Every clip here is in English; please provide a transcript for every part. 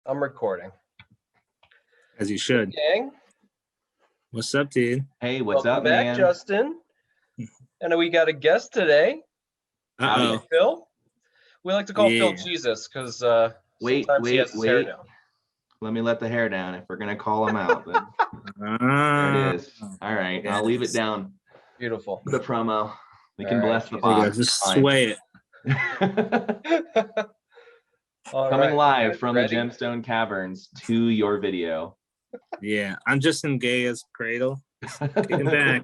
I'm recording. As you should. Gang. What's up, dude? Hey, what's Welcome up, back, man? Justin. And we got a guest today. Uh-oh. Phil. We like to call Phil Yeah. Jesus because Wait, sometimes he has his hair down. Let me let the hair down. If we're gonna call him out, then there Ah. it is. All right, Yes. I'll leave it down. Beautiful. The promo. We can All right, bless the Jesus. There you go. box. Just Fine. sway it. All Coming right, live guys from ready? the Gemstone Caverns to your video. Yeah. I'm just in Gaia's cradle. Kicking back.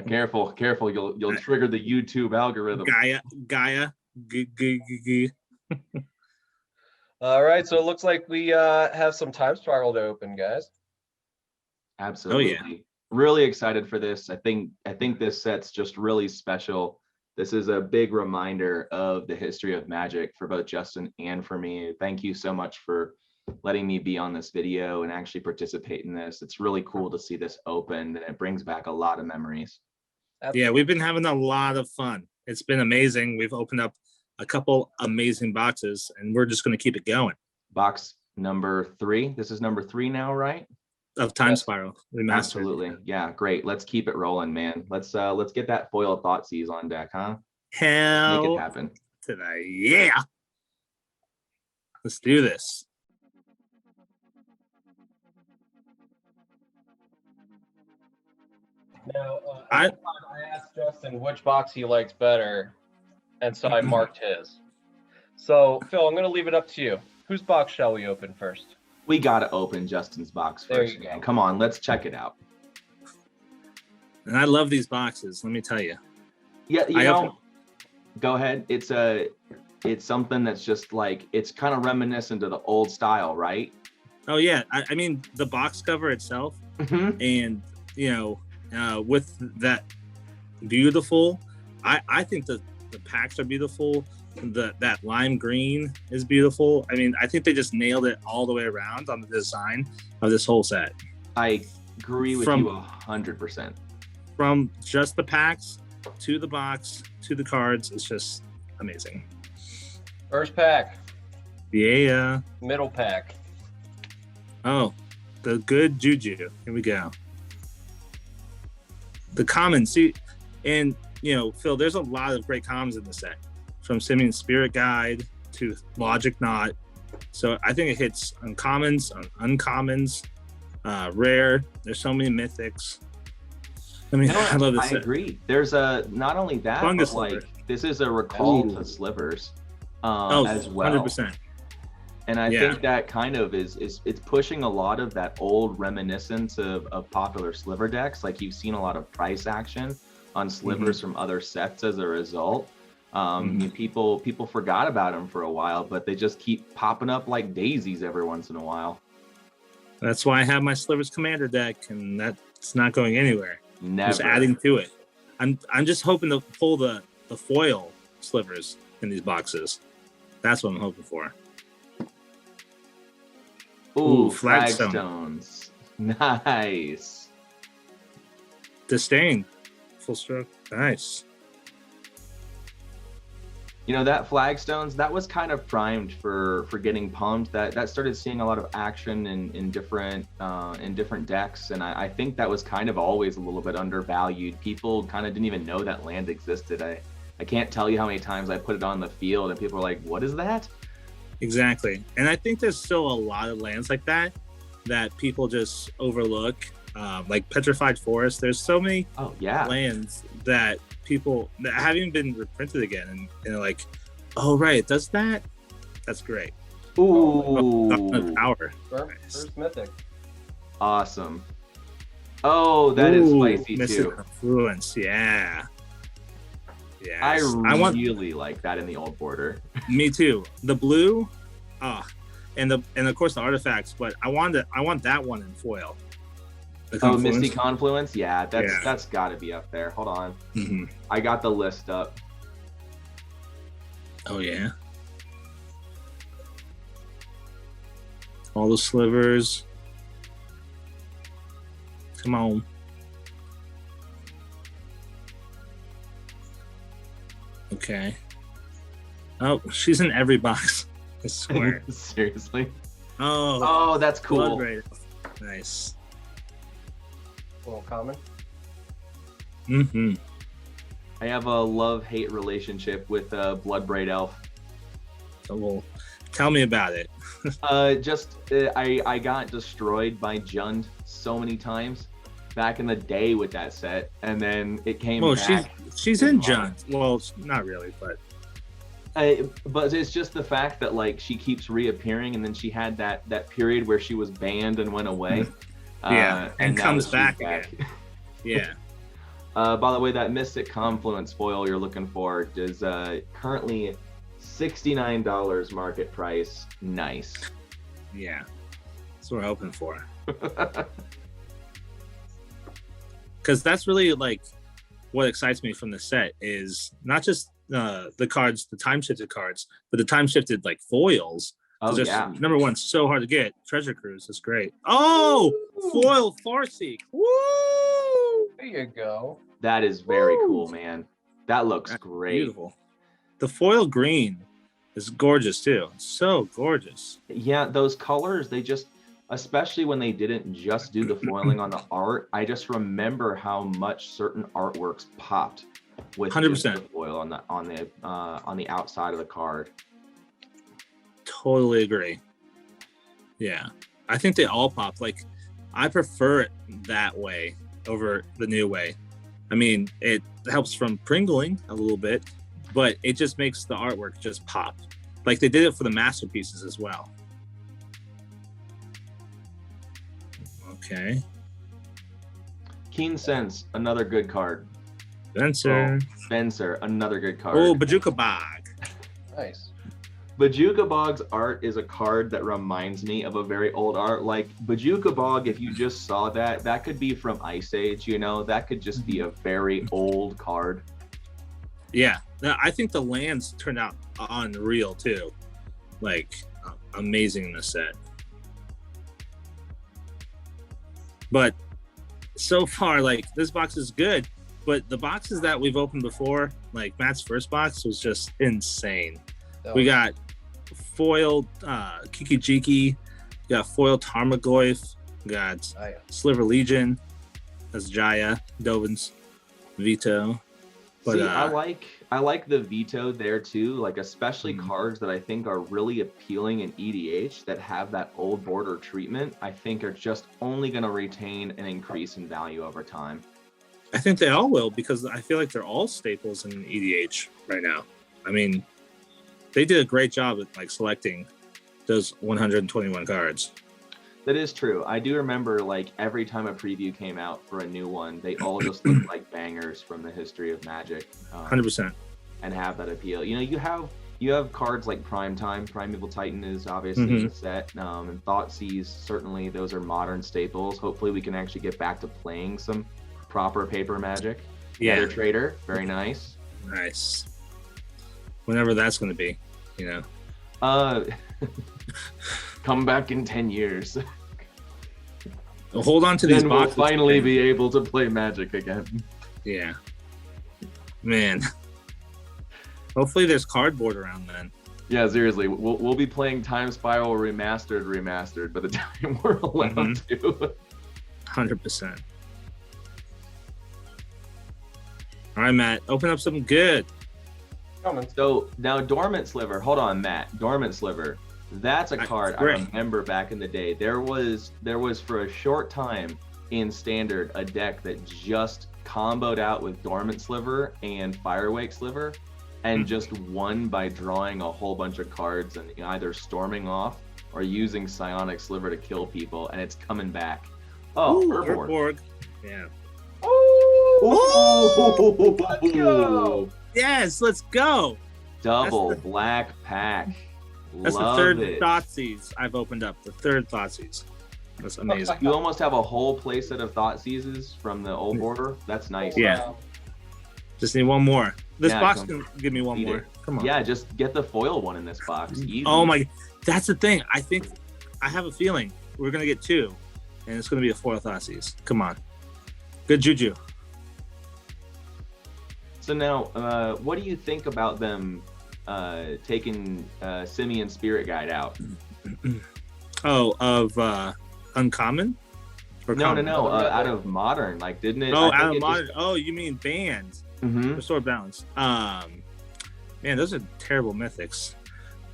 Careful. You'll trigger the YouTube algorithm. Gaia. G. All right, so it looks like we have some time spiral to open, guys. Absolutely. Oh, yeah. Really excited for this. I think this set's just really special. This is a big reminder of the history of Magic for both Justin and for me. Thank you so much for letting me be on this video and actually participate in this. It's really cool to see this opened, and it brings back a lot of memories. Yeah, we've been having a lot of fun. It's been amazing. We've opened up a couple amazing boxes, and we're just going to keep it going. Box number 3. This is number 3 now, right? Of Time Yes. Spiral Remastered. Absolutely. Yeah, great. Let's keep it rolling, man. Let's get that foil Thoughtseizes on deck, huh? Make Hell it happen. today. Yeah. Let's do this. Now, I asked Justin which box he likes better, and so I marked his. So, Phil, I'm going to leave it up to you. Whose box shall we open first? We got to open Justin's box There first, you go. man. Come on, let's check it out. And I love these boxes, let me tell you. Yeah, I open- go ahead. It's something that's just like, it's kind of reminiscent of the old style, right? Oh, yeah. I mean, the box cover itself, Mm-hmm. and, you know, with that beautiful, I think the packs are beautiful. That lime green is beautiful. I mean, I think they just nailed it all the way around on the design of this whole set. I agree with you 100%. From just the packs to the box to the cards, it's just amazing. First pack, Yeah. middle pack. Oh, the good juju. Here we go. The common, see, and you know, Phil, there's a lot of great commons in the set, from Simeon's Spirit Guide to Logic Knot. So I think it hits uncommons, uncommons, rare. There's so many mythics. I mean, I love this I set. agree. There's a, not only that, Fungus but like, sliver. this is a recall Ooh. to slivers Oh, as well. 100%. And I Yeah. think that kind of is it's pushing a lot of that old reminiscence of popular sliver decks. Like, you've seen a lot of price action on slivers from other sets as a result. I mean, people forgot about them for a while, but they just keep popping up like daisies every once in a while. That's why I have my Slivers Commander deck, and that's not going anywhere. Never. Just adding to it. I'm just hoping to pull the foil slivers in these boxes. That's what I'm hoping for. Ooh, Flagstone. flagstones. Nice. Disdain. Full stroke. Nice. You know, that flagstones, that was kind of primed for getting pumped. That started seeing a lot of action in different decks, and I think that was kind of always a little bit undervalued. People kind of didn't even know that land existed. I can't tell you how many times I put it on the field and people were like, what is that? Exactly. And I think there's still a lot of lands like that people just overlook. Like Petrified Forest. There's so many lands that people that haven't been reprinted again, and they're like, oh right, it does that? That's great. Ooh. Power. First mythic. Awesome. Oh, that is spicy Mystic too. Influence, yeah. Yes. I want really like that in the old border. me too. The blue, and of course the artifacts, but I want that one in foil. The Oh, Confluence. Misty Confluence? Yeah, that's gotta be up there. Hold on. Mhm. I got the list up. Oh yeah. All the slivers. Come on. Okay. Oh, she's in every box. I swear. Seriously. Oh, that's cool. Nice. A little common. Mm-hmm. I have a love-hate relationship with Bloodbraid Elf. So, well, tell me about it. I got destroyed by Jund so many times back in the day with that set, and then it came back. She's in Jund. Well, not really, but it's just the fact that like she keeps reappearing, and then she had that period where she was banned and went away. And comes back again. Yeah. By the way, that Mystic Confluence foil you're looking for is currently $69 market price. Nice. Yeah. That's what we're hoping for. Because that's really like what excites me from the set is not just the cards, the time shifted cards, but the time shifted like foils. Oh, yeah. Number one, so hard to get. Treasure Cruise is great. Oh, foil Farseek. Woo! There you go. That is very cool, man. That looks great. Beautiful. The foil green is gorgeous too. So gorgeous. Yeah, those colors, they just, especially when they didn't just do the foiling on the art, I just remember how much certain artworks popped with 100% the foil on the outside of the card. Totally agree. Yeah, I think they all pop. Like, I prefer it that way over the new way. I mean, it helps from pringling a little bit, but it just makes the artwork just pop. Like they did it for the masterpieces as well. Okay. Keen Sense, another good card. Spencer, another good card. Oh, Bajuka Bog. Nice. Bajuka Bog's art is a card that reminds me of a very old art. Like Bajuka Bog, if you just saw that could be from Ice Age, you know, that could just be a very old card. Yeah, I think the lands turned out unreal too. Like, amazing in the set. But so far, like, this box is good, but the boxes that we've opened before, like Matt's first box was just insane. We got foiled Kiki-Jiki, we got foiled Tarmogoyf, we got Sliver Legion, that's Jaya, Dovin's Veto. But, see, I like the Veto there too, like especially cards that I think are really appealing in EDH that have that old border treatment, I think are just only going to retain an increase in value over time. I think they all will, because I feel like they're all staples in EDH right now. I mean, they did a great job at like selecting those 121 cards. That is true. I do remember like every time a preview came out for a new one, they all just looked like bangers from the history of Magic. 100%. And have that appeal. You know, you have cards like Primeval Titan is obviously the set, and Thoughtseize, certainly those are modern staples. Hopefully we can actually get back to playing some proper paper Magic. Yeah. Nether Trader, very nice. Nice. Whenever that's going to be, you know. Come back in 10 years. Well, hold on to these boxes. We'll finally be able to play Magic again. Yeah. Man. Hopefully there's cardboard around then. Yeah, seriously. We'll be playing Time Spiral Remastered by the time we're allowed to. 100%. All right, Matt. Open up something good. So now Dormant Sliver. Hold on, Matt. Dormant Sliver. That's a card I remember back in the day. There was for a short time in Standard a deck that just comboed out with Dormant Sliver and Firewake Sliver and just won by drawing a whole bunch of cards and either storming off or using Psionic Sliver to kill people, and it's coming back. Oh, Urborg. Yeah. Oh, let's go. Yes, let's go. Double black pack. That's Love the third it. Thoughtseize I've opened up. The third Thoughtseize. That's amazing. You almost have a whole playset of Thoughtseizes from the old border. That's nice. Yeah. Just need one more. This Yeah, box can give me one more. it. Come on. Yeah, just get the foil one in this box. Easy. Oh my, that's the thing. I have a feeling we're gonna get two, and it's gonna be a foil Thoughtseize. Come on. Good juju. So now, what do you think about them taking Simeon Spirit Guide out. Oh, of Uncommon? Or No, common? out of Modern. Like, didn't it? Oh, I think out of it Modern. Oh, you mean bands? Mm-hmm. Restore balance. Man, those are terrible mythics.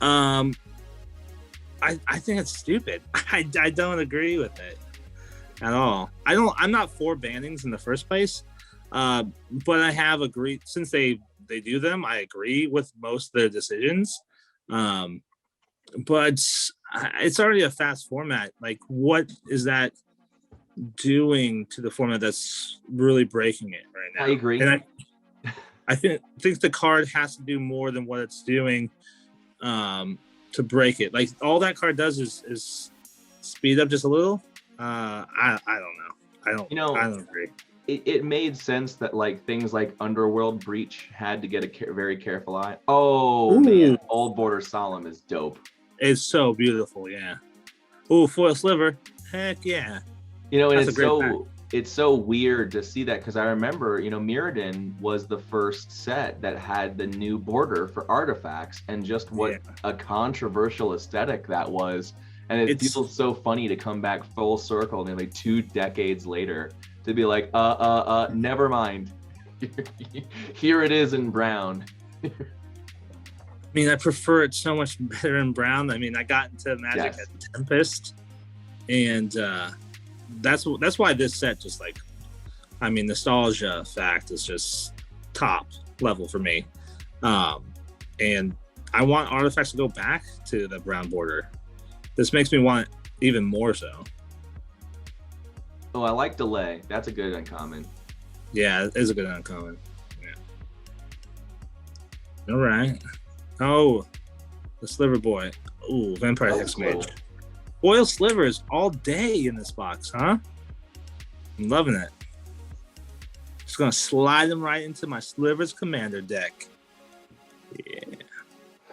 I think it's stupid. I don't agree with it at all. I'm not for bannings in the first place. But I have agreed, since they do them, I agree with most of their decisions. But it's already a fast format. Like, what is that doing to the format that's really breaking it right now? I agree. And I think the card has to do more than what it's doing to break it. Like, all that card does is speed up just a little. I don't know. I don't agree. It made sense that like things like Underworld Breach had to get a very careful eye. Oh, ooh, man, Old Border Solemn is dope. It's so beautiful, yeah. Oh, foil sliver, heck yeah. You know, and it's so weird to see that, because I remember, you know, Mirrodin was the first set that had the new border for artifacts, and just what a controversial aesthetic that was. And it feels so funny to come back full circle nearly 2 decades later to be like, never mind. Here it is in brown. I mean, I prefer it so much better in brown. I mean, I got into Magic at Tempest, and that's why this set just like, I mean, nostalgia fact is just top level for me. And I want artifacts to go back to the brown border. This makes me want it even more so. Oh, I like Delay. That's a good uncommon. Yeah, it is a good uncommon. Yeah. All right. Oh, the Sliver Boy. Ooh, Vampire Hexmage. Cool. Foil slivers all day in this box, huh? I'm loving it. Just gonna slide them right into my Slivers Commander deck. Yeah.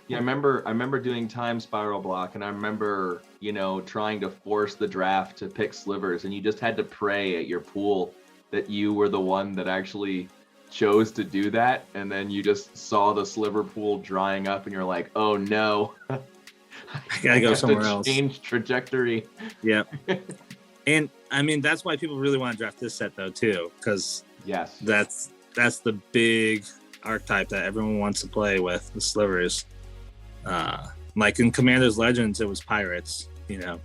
Yeah, I remember doing Time Spiral Block, and I remember, you know, trying to force the draft to pick slivers, and you just had to pray at your pool that you were the one that actually chose to do that, and then you just saw the sliver pool drying up, and you're like, oh no. I gotta go somewhere else. Change trajectory. Yep. And I mean, that's why people really want to draft this set though too, because that's the big archetype that everyone wants to play with, the slivers. Like in Commander's Legends, it was pirates. You know,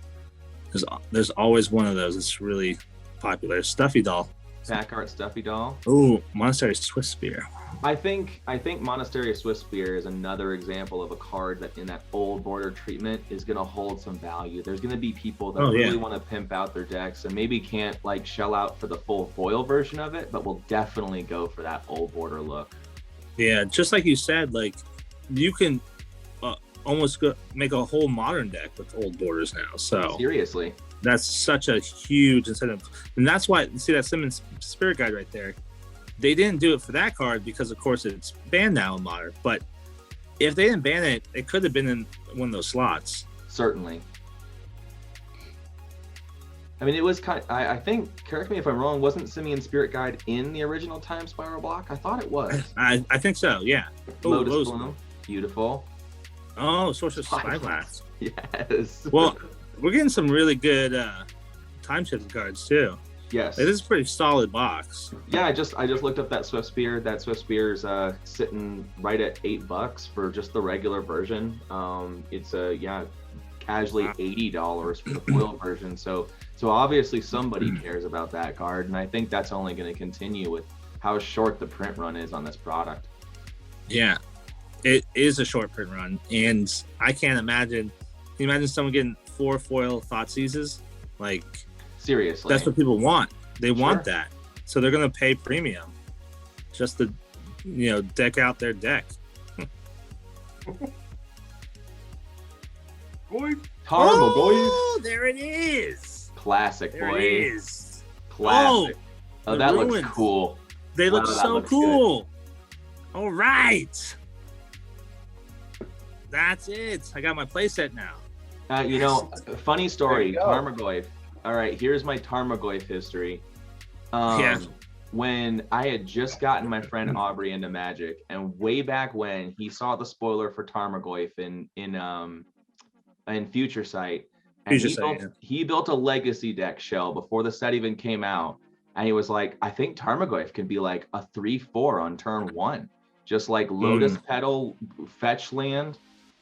there's always one of those. It's really popular. Stuffy Doll. Pack art Stuffy Doll. Ooh, Monastery Swiftspear. I think Monastery Swiftspear is another example of a card that in that old border treatment is going to hold some value. There's going to be people that really want to pimp out their decks and maybe can't like shell out for the full foil version of it, but will definitely go for that old border look. Yeah, just like you said, like you can almost make a whole modern deck with old borders now. So seriously, that's such a huge incentive, and that's why see that Simmons Spirit Guide right there. They didn't do it for that card because, of course, it's banned now in Modern. But if they didn't ban it, it could have been in one of those slots. Certainly. I mean, it was kind of, I think, correct me if I'm wrong, wasn't Simeon Spirit Guide in the original Time Spiral block? I thought it was. I think so, yeah. Lotus Bloom. Beautiful. Oh, Sorcerer's Spyglass. Yes. Well, we're getting some really good time shifting cards, too. Yes. It is a pretty solid box. Yeah, I just looked up that Swiftspear. That Swiftspear's sitting right at $8 for just the regular version. It's casually $80 for the foil version. So obviously somebody cares about that card, and I think that's only going to continue with how short the print run is on this product. Yeah, it is a short print run, and I can't imagine. Can you imagine someone getting 4 foil Thoughtseizes? Like, seriously, that's what people want. They want that, so they're going to pay premium just to, deck out their deck. Boy. There it is. Classic, there boy. It is. Classic. Oh, that ruins. Looks cool. They look so cool. Good. All right. That's it. I got my playset now. Funny story. Tarmogoyf. All right, here's my Tarmogoyf history. when I had just gotten my friend Aubrey into Magic, and way back when he saw the spoiler for Tarmogoyf in Future Sight, and he built a legacy deck shell before the set even came out, and he was like, I think Tarmogoyf can be like a 3/4 on turn 1, just like Lotus Petal, fetch land,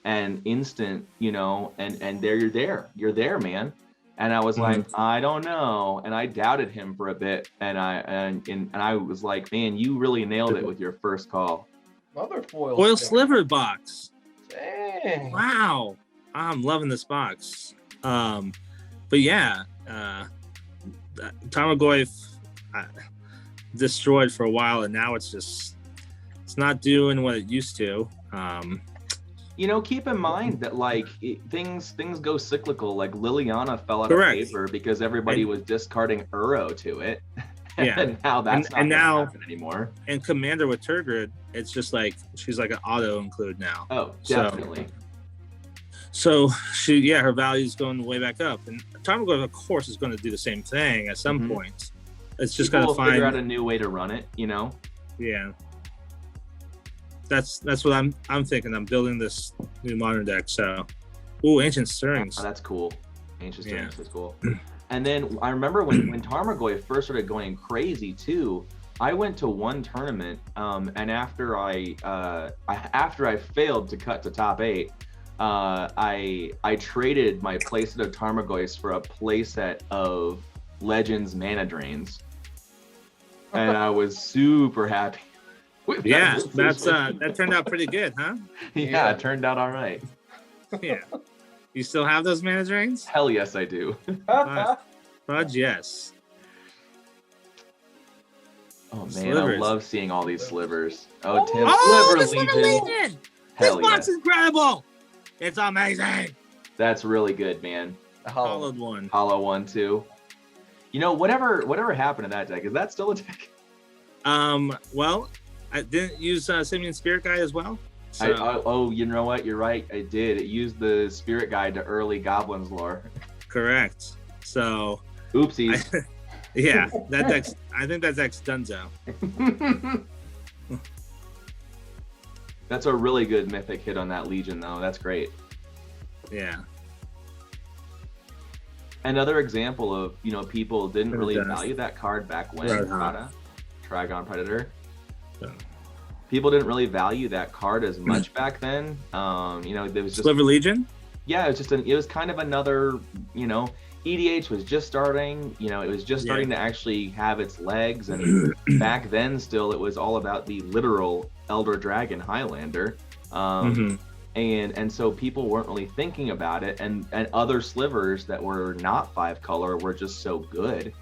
and instant, you know, and there you're there, man. And I was like, I don't know, and I doubted him for a bit, and I was like, man, you really nailed it with your first call. Another foil sliver box. Dang. Wow, I'm loving this box. But yeah, Tarmogoyf destroyed for a while, and now it's not doing what it used to. You know, keep in mind that like things go cyclical. Like Liliana fell out of favor because everybody was discarding Uro to it. Yeah, and now that's not now happen anymore. And Commander with Turgid, it's just like she's like an auto include now. Oh, definitely. So her value is going way back up, and Tarmogoyf, of course, is going to do the same thing at some point. It's just got to figure out a new way to run it, you know. Yeah. That's what I'm thinking. I'm building this new modern deck. So, Ancient Stirrings. Oh, that's cool. Ancient Stirrings is cool. And then I remember when Tarmogoyf first started going crazy too. I went to one tournament, and after I failed to cut to top 8, I traded my playset of Tarmogoyfs for a playset of Legends Mana Drains, and I was super happy. Yeah, that turned out pretty good, huh? Yeah, it turned out all right. Yeah. You still have those Mana Drains? Hell yes, I do. Fudge, yes. Oh man, slivers. I love seeing all these slivers. Oh, Tim, Sliver Legion! This box is incredible! It's amazing! That's really good, man. Hollow one. Hollow one too. You know, whatever happened to that deck? Is that still a deck? Well, I didn't use Simian Spirit Guide as well. So. You know what? You're right. I did. It used the Spirit Guide to early Goblins lore. Correct. So. Oopsies. Yeah, I think that deck's donezo. That's a really good mythic hit on that Legion, though. That's great. Yeah. Another example of, you know, people didn't really value that card back when. Trigon Predator. Yeah. People didn't really value that card as much back then. You know, there was just Sliver Legion. Yeah, it was kind of another, you know, EDH was just starting. You know, it was just starting to actually have its legs, and back then, still, it was all about the literal Elder Dragon Highlander. And so people weren't really thinking about it, and other slivers that were not 5-color were just so good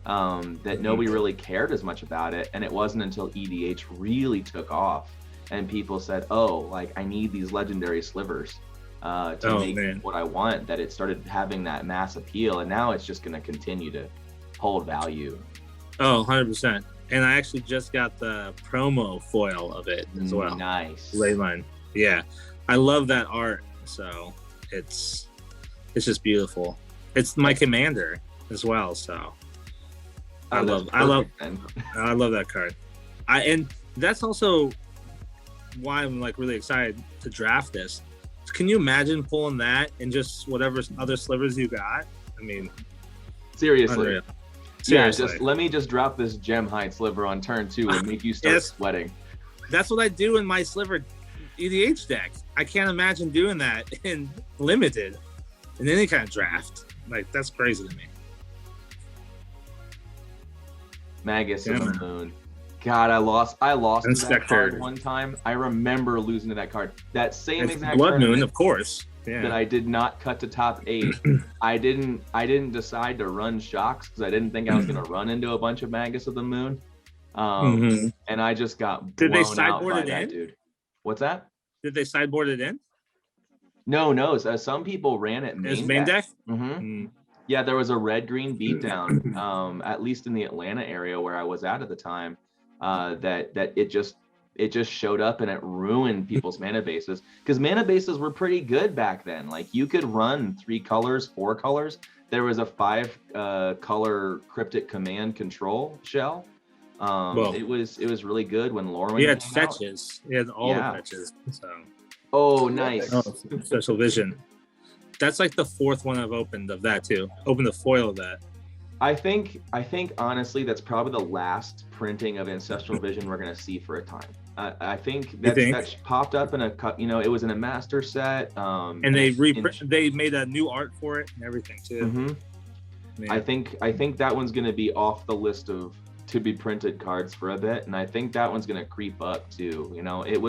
that nobody really cared as much about it. And it wasn't until EDH really took off and people said, oh, like I need these legendary slivers to make what I want, that it started having that mass appeal. And now it's just going to continue to hold value. Oh, 100%. And I actually just got the promo foil of it as well. Nice. Leyline. Yeah. I love that art. So it's just beautiful. It's my commander as well. So I love that card. And that's also why I'm like really excited to draft this. Can you imagine pulling that and just whatever other slivers you got? I mean, seriously. Unreal. Yeah, let me drop this Gem Hide sliver on turn 2 and make you start sweating. That's what I do in my sliver EDH deck. I can't imagine doing that in limited, in any kind of draft. Like, that's crazy to me. Magus of the Moon. God, I lost to that card one time. I remember losing to that card. That same exact Blood Moon, of course. Yeah. That I did not cut to top 8. I didn't decide to run Shocks because I didn't think I was going to run into a bunch of Magus of the Moon. And I just got blown out by that dude. What's that? Did they sideboard it in? No. So some people ran it main deck. Yeah, there was a red-green beatdown, at least in the Atlanta area where I was at the time, that it just showed up and it ruined people's mana bases, because mana bases were pretty good back then. Like, you could run 3 colors, 4 colors. There was a 5 color Cryptic Command control shell It was really good when Lorwyn He had came out. fetches. He had all the fetches. So. Oh, nice. Oh, Special Vision. That's like the fourth one I've opened of that too. Opened the foil of that. I think honestly that's probably the last printing of Ancestral Vision we're gonna see for a time. I think that's popped up in it was in a master set. And they made a new art for it and everything too. Mm-hmm. I think that one's gonna be off the list of to be printed cards for a bit, and I think that one's gonna creep up too. It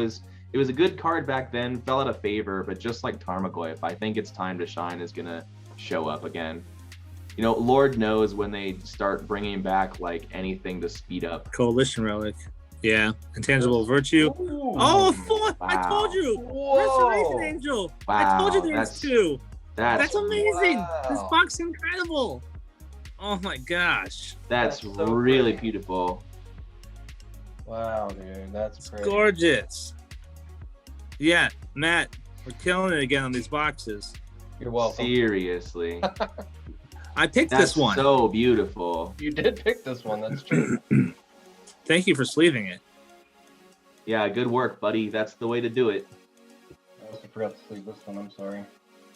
was a good card back then, fell out of favor, but just like Tarmogoyf, I think its time to shine is gonna show up again. Lord knows when they start bringing back like anything to speed up. Coalition Relic. Yeah. Intangible Virtue. Ooh. Oh, wow. I told you. Whoa. Restoration Angel. Wow. I told you there's two. That's amazing. Wow. This box is incredible. Oh my gosh. That's so really pretty. beautiful. Wow, dude, that's It's great. gorgeous. Yeah, Matt, we're killing it again on these boxes. You're welcome. Seriously. I picked That's this one. so beautiful. You did pick this one. That's true. Thank you for sleeving it. Yeah, good work, buddy. That's the way to do it. I also forgot to sleeve this one. I'm sorry.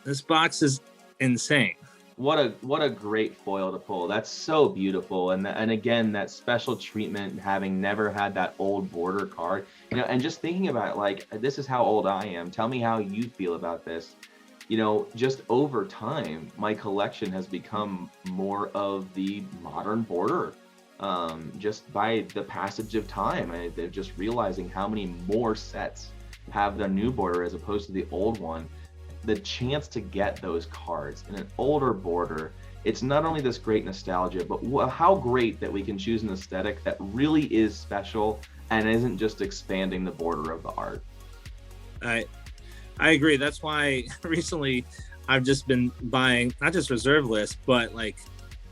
This box is insane. What a great foil to pull. That's so beautiful. And again, that special treatment, having never had that old border card, and just thinking about it, like, this is how old I am. Tell me how you feel about this. Just over time, my collection has become more of the modern border. Just by the passage of time, they're just realizing how many more sets have the new border as opposed to the old one. The chance to get those cards in an older border, it's not only this great nostalgia, but how great that we can choose an aesthetic that really is special and isn't just expanding the border of the art. I agree. That's why recently I've just been buying not just reserve lists, but like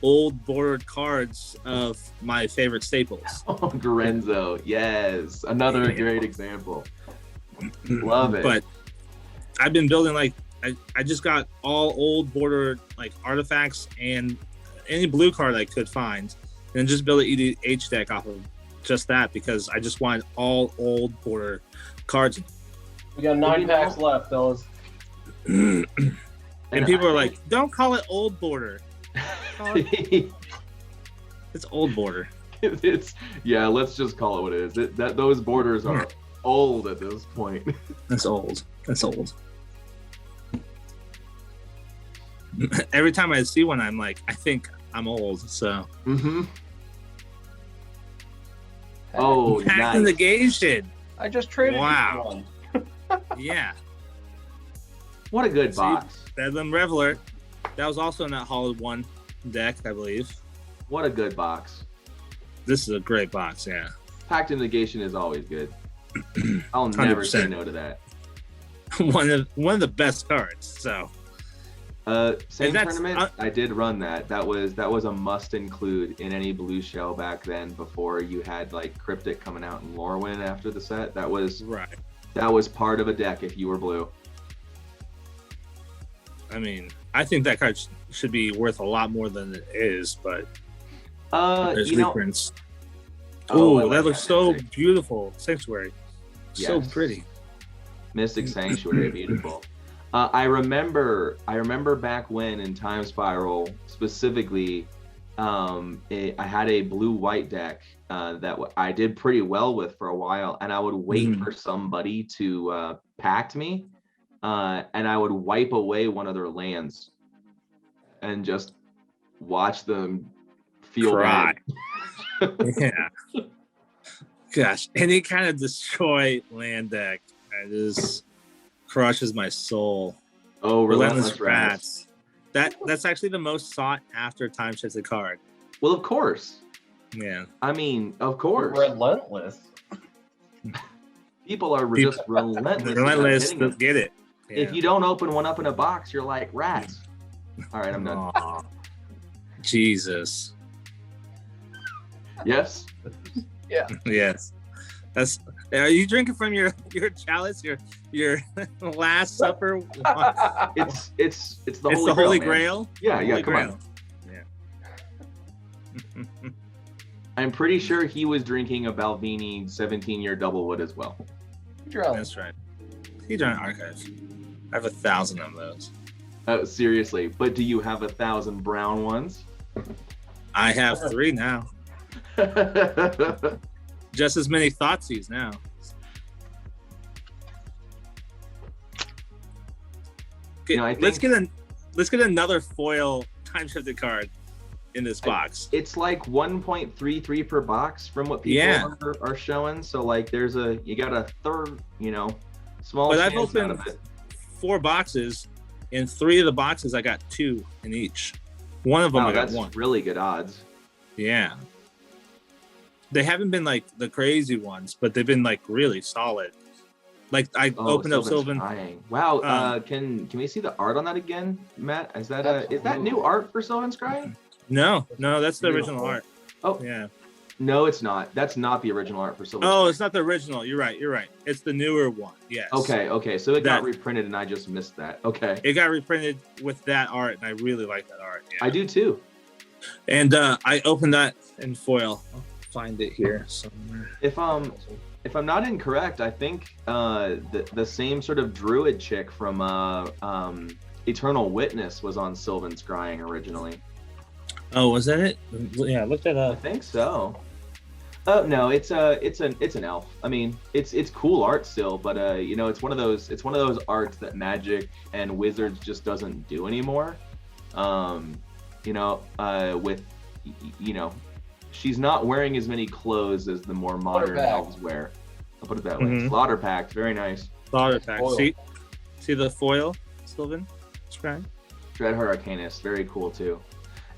old bordered cards of my favorite staples. Oh, Gorenzo, yes, another great example. Love it. But I've been building like I just got all old bordered like artifacts and any blue card I could find, and just build an EDH deck off of just that because I just wanted all old border cards. We got 9 packs left, fellas. And people are like, "Don't call it old border. It's old border." Let's just call it what it is. Those borders are old at this point. That's old. That's old. Every time I see one, I'm like, I think I'm old. So. Mm-hmm. Oh, Pack nice. negation. I just traded Wow. one. Yeah. What a good box. Bedlam Reveler. That was also in that Hollowed One deck, I believe. What a good box. This is a great box, yeah. Pact of Negation is always good. I'll never say 100%. no to that. one of the best cards. So Same that's- tournament, I did run that. That was a must include in any blue shell back then before you had like Cryptic coming out in Lorwyn after the set. That was part of a deck if you were blue. I mean, I think that card should be worth a lot more than it is, but there's reprints. Oh, that looks so beautiful. Sanctuary. So pretty. Mystic Sanctuary, beautiful. I remember back when in Time Spiral specifically, I had a blue-white deck that I did pretty well with for a while, and I would wait for somebody to pact me, and I would wipe away one of their lands and just watch them feel Cry. bad. Yeah. Gosh, any kind of destroy land deck that just crushes my soul. Oh, Relentless Rats. That's actually the most sought after time shifted card. Well, of course. Yeah. I mean, of course. Relentless. People are just relentless. about Relentless. hitting them. Get it. Yeah. If you don't open one up in a box, you're like rats. All right, I'm done. Aw. Jesus. Yes. Yes. Are you drinking from your chalice, your last supper? It's the It's Holy the Grail, Holy man. Grail. Yeah, Holy come on. Yeah. I'm pretty sure he was drinking a Balvenie 17-year Doublewood as well. That's right. He's on archive. I have 1,000 of those. Seriously, but do you have 1,000 brown ones? I have 3 now. Just as many Thoughtseize now. Okay, let's get another foil time shifted card in this box. It's like 1.33 per box from what people are showing. So like you got a third, small. But I've opened 4 boxes. In 3 of the boxes, I got 2 in each. One of them I got 1. That's really good odds. Yeah. They haven't been like the crazy ones, but they've been like really solid. Like I opened up Sylvan. Wow. Can we see the art on that again, Matt? Is that new art for Sylvan Scrying? No, that's the original art. Oh yeah. No, it's not. That's not the original art for Sylvan. Oh, it's not the original. You're right. It's the newer one. Yes. Okay. So it got reprinted and I just missed that. Okay. It got reprinted with that art, and I really like that art. Yeah. I do too. And I opened that in foil. I'll find it here somewhere. If I'm not incorrect, I think the same sort of druid chick from Eternal Witness was on Sylvan Scrying originally. Oh, was that it? Yeah, look that up. I think so. Oh no, it's an elf. I mean, it's cool art still, but it's one of those arts that Magic and Wizards just doesn't do anymore. She's not wearing as many clothes as the more modern elves wear. I'll put it that way. Slaughter Pact, very nice. Slaughter Pact. See the foil, Sylvan Scrying? Dreadheart Arcanist, very cool too.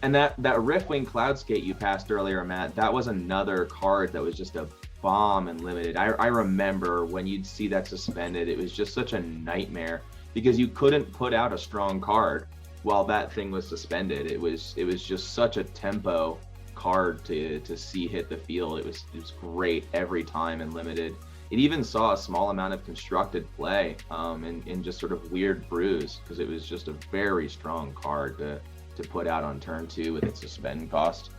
And that Riftwing Cloudskate you passed earlier, Matt, that was another card that was just a bomb and limited. I remember when you'd see that suspended, it was just such a nightmare because you couldn't put out a strong card while that thing was suspended. It was just such a tempo card to see hit the field. It was great every time and limited. It even saw a small amount of constructed play in just sort of weird brews because it was just a very strong card to put out on turn 2 with its suspend cost.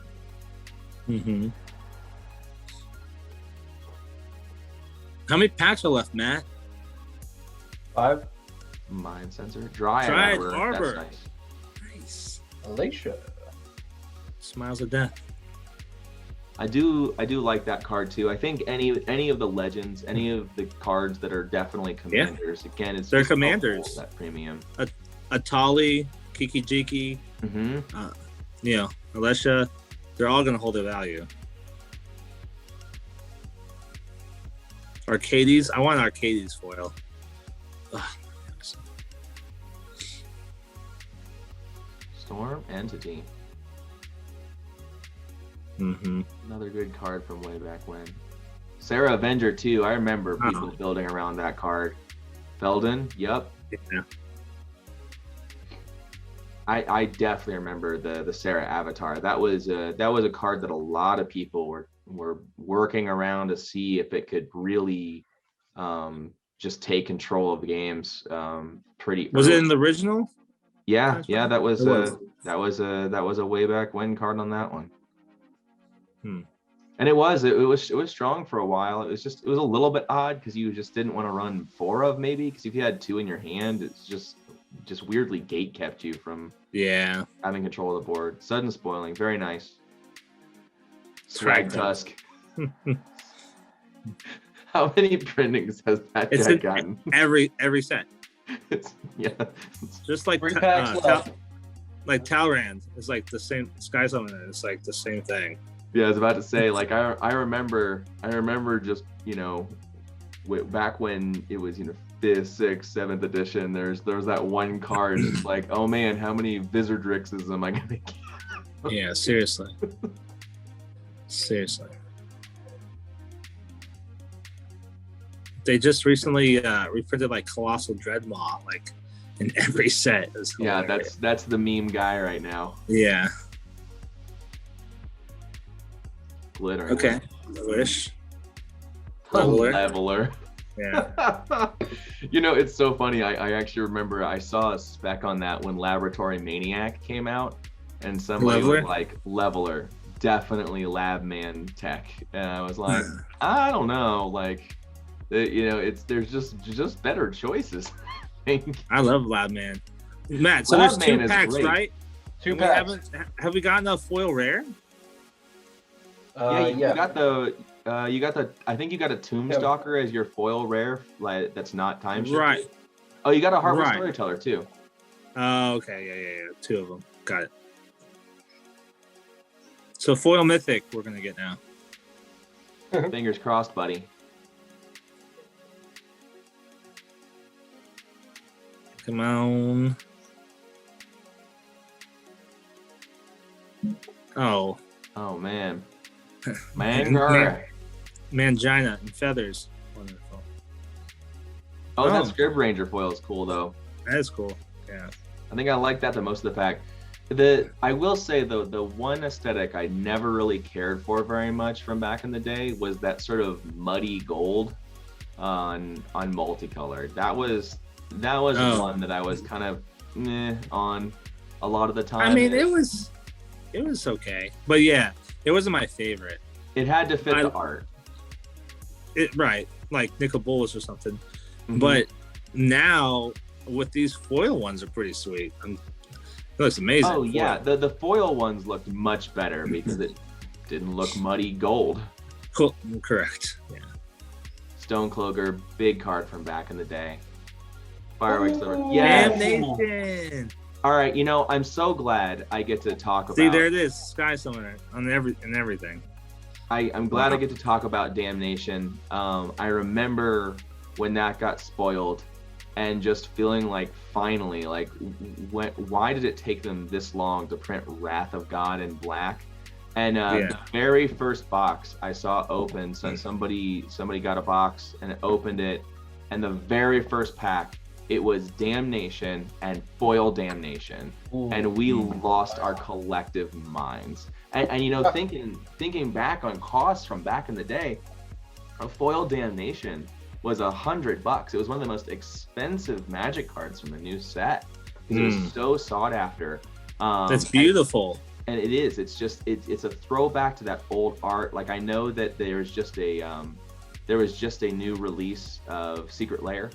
Mm-hmm. How many packs are left, Matt? 5. Mind Sensor. Dryad Arbor. That's Nice. Alicia. Smiles of Death. I do like that card too. I think any of the legends, any of the cards that are definitely commanders, again, they're commanders. That premium. Atali, Kiki Jiki, Alicia, they're all gonna hold their value. Arcades, I want Arcades foil. Storm Entity. Another good card from way back when. Sarah Avenger 2. I remember people building around that card. Felden, yep. Yeah. I definitely remember the Sarah Avatar. That was a card that a lot of people were working around to see if it could really just take control of the games pretty Was early. it in the original? Yeah, that was a way back when card on that one. And it was strong for a while. It was a little bit odd because you just didn't want to run 4 of maybe, because if you had 2 in your hand, it's just weirdly gate kept you from having control of the board. Sudden spoiling, very nice. Swag Tusk. How many printings has that deck gotten? Every set. Just like like Talrand is like the same. Sky Summoner is like the same thing. Yeah, I was about to say, like I remember just back when it was 5th, 6th, 7th edition. There was that one card. It's like, oh man, how many Vizardrixes am I gonna get? Yeah, seriously. They just recently reprinted like Colossal Dreadmaw like in every set. Yeah, that's the meme guy right now. Yeah. Glitter. Okay. Wish. Leveler. Yeah. It's so funny. I actually remember I saw a spec on that when Laboratory Maniac came out, and somebody was like, Leveler, definitely Lab Man tech, and I was like, I don't know, like, there's just better choices. I love Lab Man. Matt, so Lab there's Man 2 is packs, great. right? 2 And packs. Have we gotten a foil rare? You got the I think you got a Tombstalker as your foil rare, like that's not time shifted. Right. Oh, you got a Heartless Storyteller too. Oh, okay, yeah. 2 of them. Got it. So foil mythic, we're gonna get now. Fingers crossed, buddy. Come on. Oh. Oh man. Mangara. Mangina and feathers. Wonderful. Oh, that Scrib Ranger foil is cool though. That is cool. Yeah. I think I like that the most of the pack. I will say though, the one aesthetic I never really cared for very much from back in the day was that sort of muddy gold on multicolored. That was one that I was kind of on a lot of the time. I mean, it was okay, but yeah, it wasn't my favorite. It had to fit the art. Right, like Nicol Bolas or something. Mm-hmm. But now with these foil ones are pretty sweet. It looks amazing. Oh yeah, the foil ones looked much better because it didn't look muddy gold. Cool. Correct. Yeah. Stonecloaker, big card from back in the day. Fireworks. Yeah. Damnation. All right, I'm so glad I get to talk about. See, there it is, Sky Summoner on everything. I'm glad I get to talk about Damnation. I remember when that got spoiled, and just feeling like finally, like, why did it take them this long to print Wrath of God in black? And the very first box I saw open, so somebody got a box and it opened it, and the very first pack, it was Damnation and foil Damnation. Ooh. And we lost our collective minds. And thinking back on costs from back in the day, a foil Damnation was $100. It was one of the most expensive Magic cards from the new set because it was so sought after. That's beautiful. And it is. It's just it's a throwback to that old art. Like, I know that there was just a new release of Secret Lair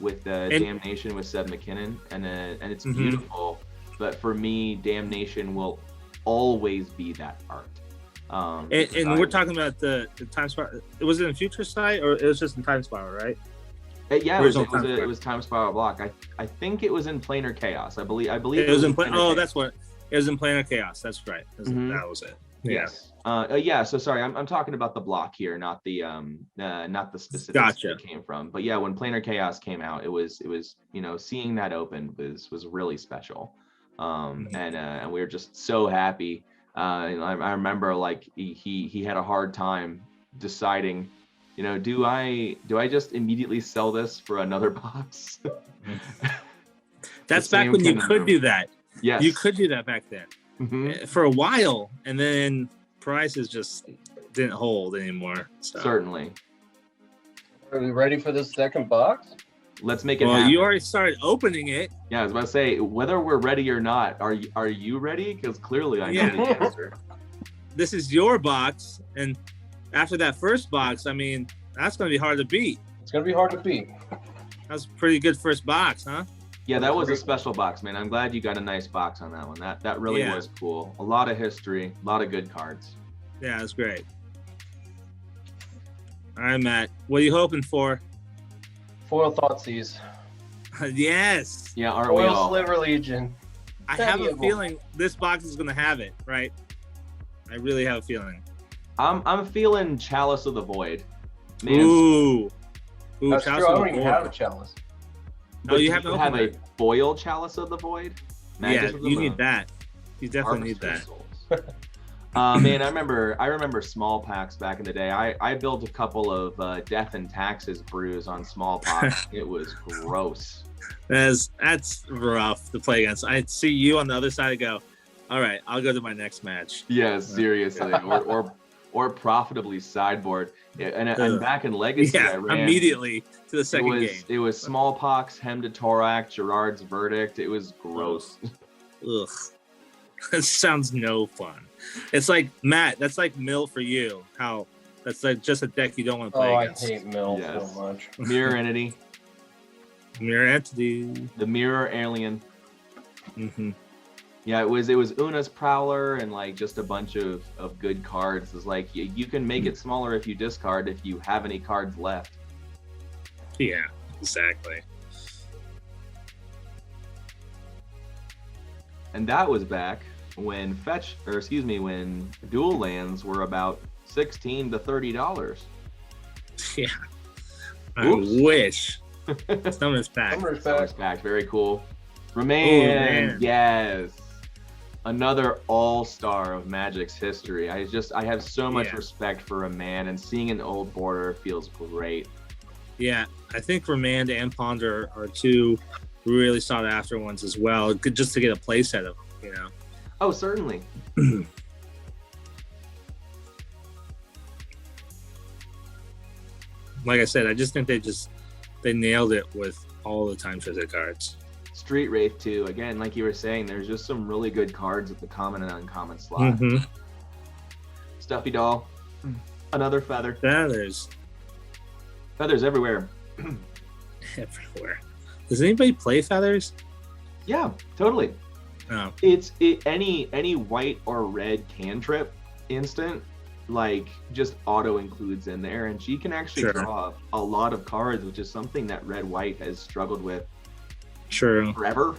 with the Damnation with Seb McKinnon, and it's beautiful. But for me, Damnation will always be that art. And we're talking about the Time Spiral. Was it in Future Sight or it was just in Time Spiral, right? Yeah, it was Time Spiral block. I think it was in Planar Chaos. I believe it was in Planar. Oh, that's what it was in Planar Chaos. That's right. That was it. Yes. Yeah. So sorry, I'm talking about the block here, not the specifics it came from. But yeah, when Planar Chaos came out, it was seeing that open was really special. And we were just so happy. I remember like he had a hard time deciding, do I just immediately sell this for another box? That's back when you could do that. Yes, you could do that back then for a while, and then prices just didn't hold anymore. So. Certainly. Are we ready for the second box? Let's make it happen. You already started opening it. Yeah, I was about to say, whether we're ready or not, are you ready? Because clearly I know the answer. This is your box, and after that first box, I mean, that's going to be hard to beat. It's going to be hard to beat. That was a pretty good first box, huh? Yeah, that was a special box, man. I'm glad you got a nice box on that one. That really was cool. A lot of history, a lot of good cards. Yeah, that's great. All right, Matt. What are you hoping for? Foil Thoughtseize. Yes. Yeah, aren't we all? Foil Sliver Legion. I have a feeling this box is going to have it, right? I really have a feeling. I'm feeling Chalice of the Void. Man. Ooh, that's true. I don't even have a Chalice. But you have a foil Chalice of the Void? Yeah, you need that. You definitely need that. Man, I remember small packs back in the day. I built a couple of Death and Taxes brews on small packs. It was gross. That's rough to play against. I see you on the other side and go, all right, I'll go to my next match. Yeah, seriously. or profitably sideboard. Yeah, and back in Legacy, I ran immediately to the second game. It was Smallpox, Hem to Thorax, Gerard's Verdict. It was gross. Ugh. That sounds no fun. It's like, Matt, that's like Mill for you. How that's like just a deck you don't want to play against. I hate Mill so much. Mirror Entity. Mirror Entity. The Mirror Alien. Mm-hmm. Yeah, it was Una's Prowler and like just a bunch of good cards. It's like you can make it smaller if you discard if you have any cards left. Yeah, exactly. And that was back when when dual lands were about $16 to $30. Yeah. I wish. Summer's pack. Summer's pack, very cool. Remain, yes. Another all-star of Magic's history. I have so much respect for Remand, and seeing an old border feels great. Yeah, I think Remand and Ponder are two really sought after ones as well, just to get a play set of them, you know. Oh, certainly. Like I said, I just think they nailed it with all the time transit cards. Street Wraith too. Again, like you were saying, there's just some really good cards at the common and uncommon slot. Mm-hmm. Stuffy Doll, another feather. Feathers everywhere. Everywhere. Does anybody play feathers? Yeah, totally. Oh. Any white or red cantrip instant, like just auto includes in there, and she can actually draw a lot of cards, which is something that red white has struggled with. Forever.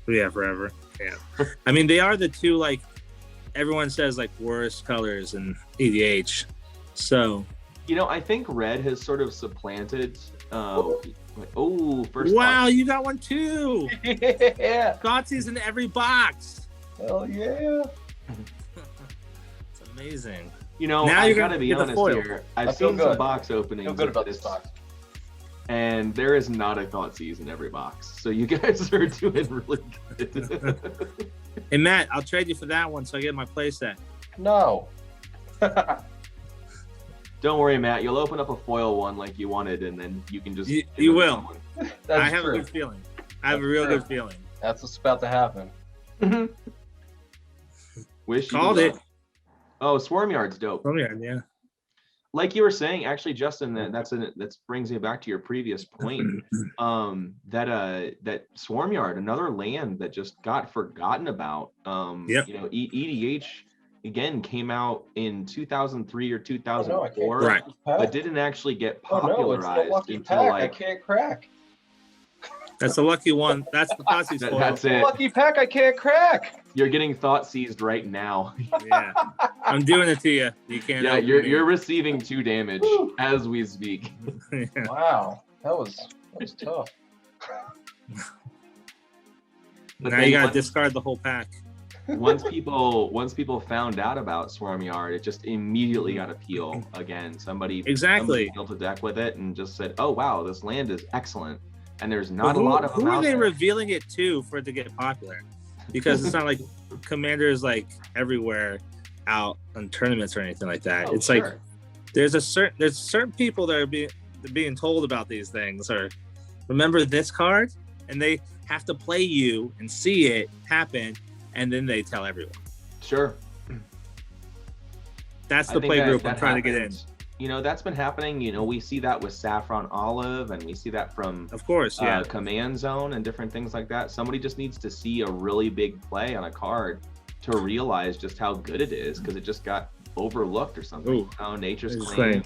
Yeah, forever. Yeah. I mean, they are the two, like everyone says, like worst colors in EDH. So, you know, I think red has sort of supplanted. First. Wow, you got one too. Yeah. Thoughtseize in every box. Hell yeah. It's amazing. You know, now I gotta be honest here. I've seen some box openings. I feel good about this box. And there is not a Thoughtseize in every box. So you guys are doing really good. Hey, Matt, I'll trade you for that one so I get my playset. No. Don't worry, Matt. You'll open up a foil one like you wanted, and then you can just... You will. I have true. a good feeling. I have a real good feeling. That's what's about to happen. Wish you called it. Oh, Swarmyard's dope. Swarmyard, yeah. Like you were saying, actually, Justin, that brings me back to your previous point. That Swarmyard, another land that just got forgotten about. You know, EDH again came out in 2003 or 2004, but didn't actually get popularized it's the lucky until pack like I can't crack. That's the lucky one. That's the Thoughtseize foil. That's it. Lucky pack I can't crack. You're getting Thoughtseized right now. Yeah, I'm doing it to you. You can't. Yeah, you're receiving 2 damage as we speak. Yeah. Wow, that was tough. But now you gotta discard the whole pack. Once people found out about Swarmyard, it just immediately got appeal again. Somebody built a deck with it and just said, "Oh wow, this land is excellent." And there's not a lot of them. Who are out they there. revealing it to for it to get popular? Because it's not like Commander is like everywhere out on tournaments or anything like that. It's like there's certain people that are being told about these things, or remember this card, and they have to play you and see it happen, and then they tell everyone. Sure. That's the play group I'm trying to get in. You know, that's been happening. You know, we see that with Saffron Olive, and we see that from, of course, Command Zone and different things like that. Somebody just needs to see a really big play on a card to realize just how good it is, because it just got overlooked or something. Ooh, oh, Nature's Claim.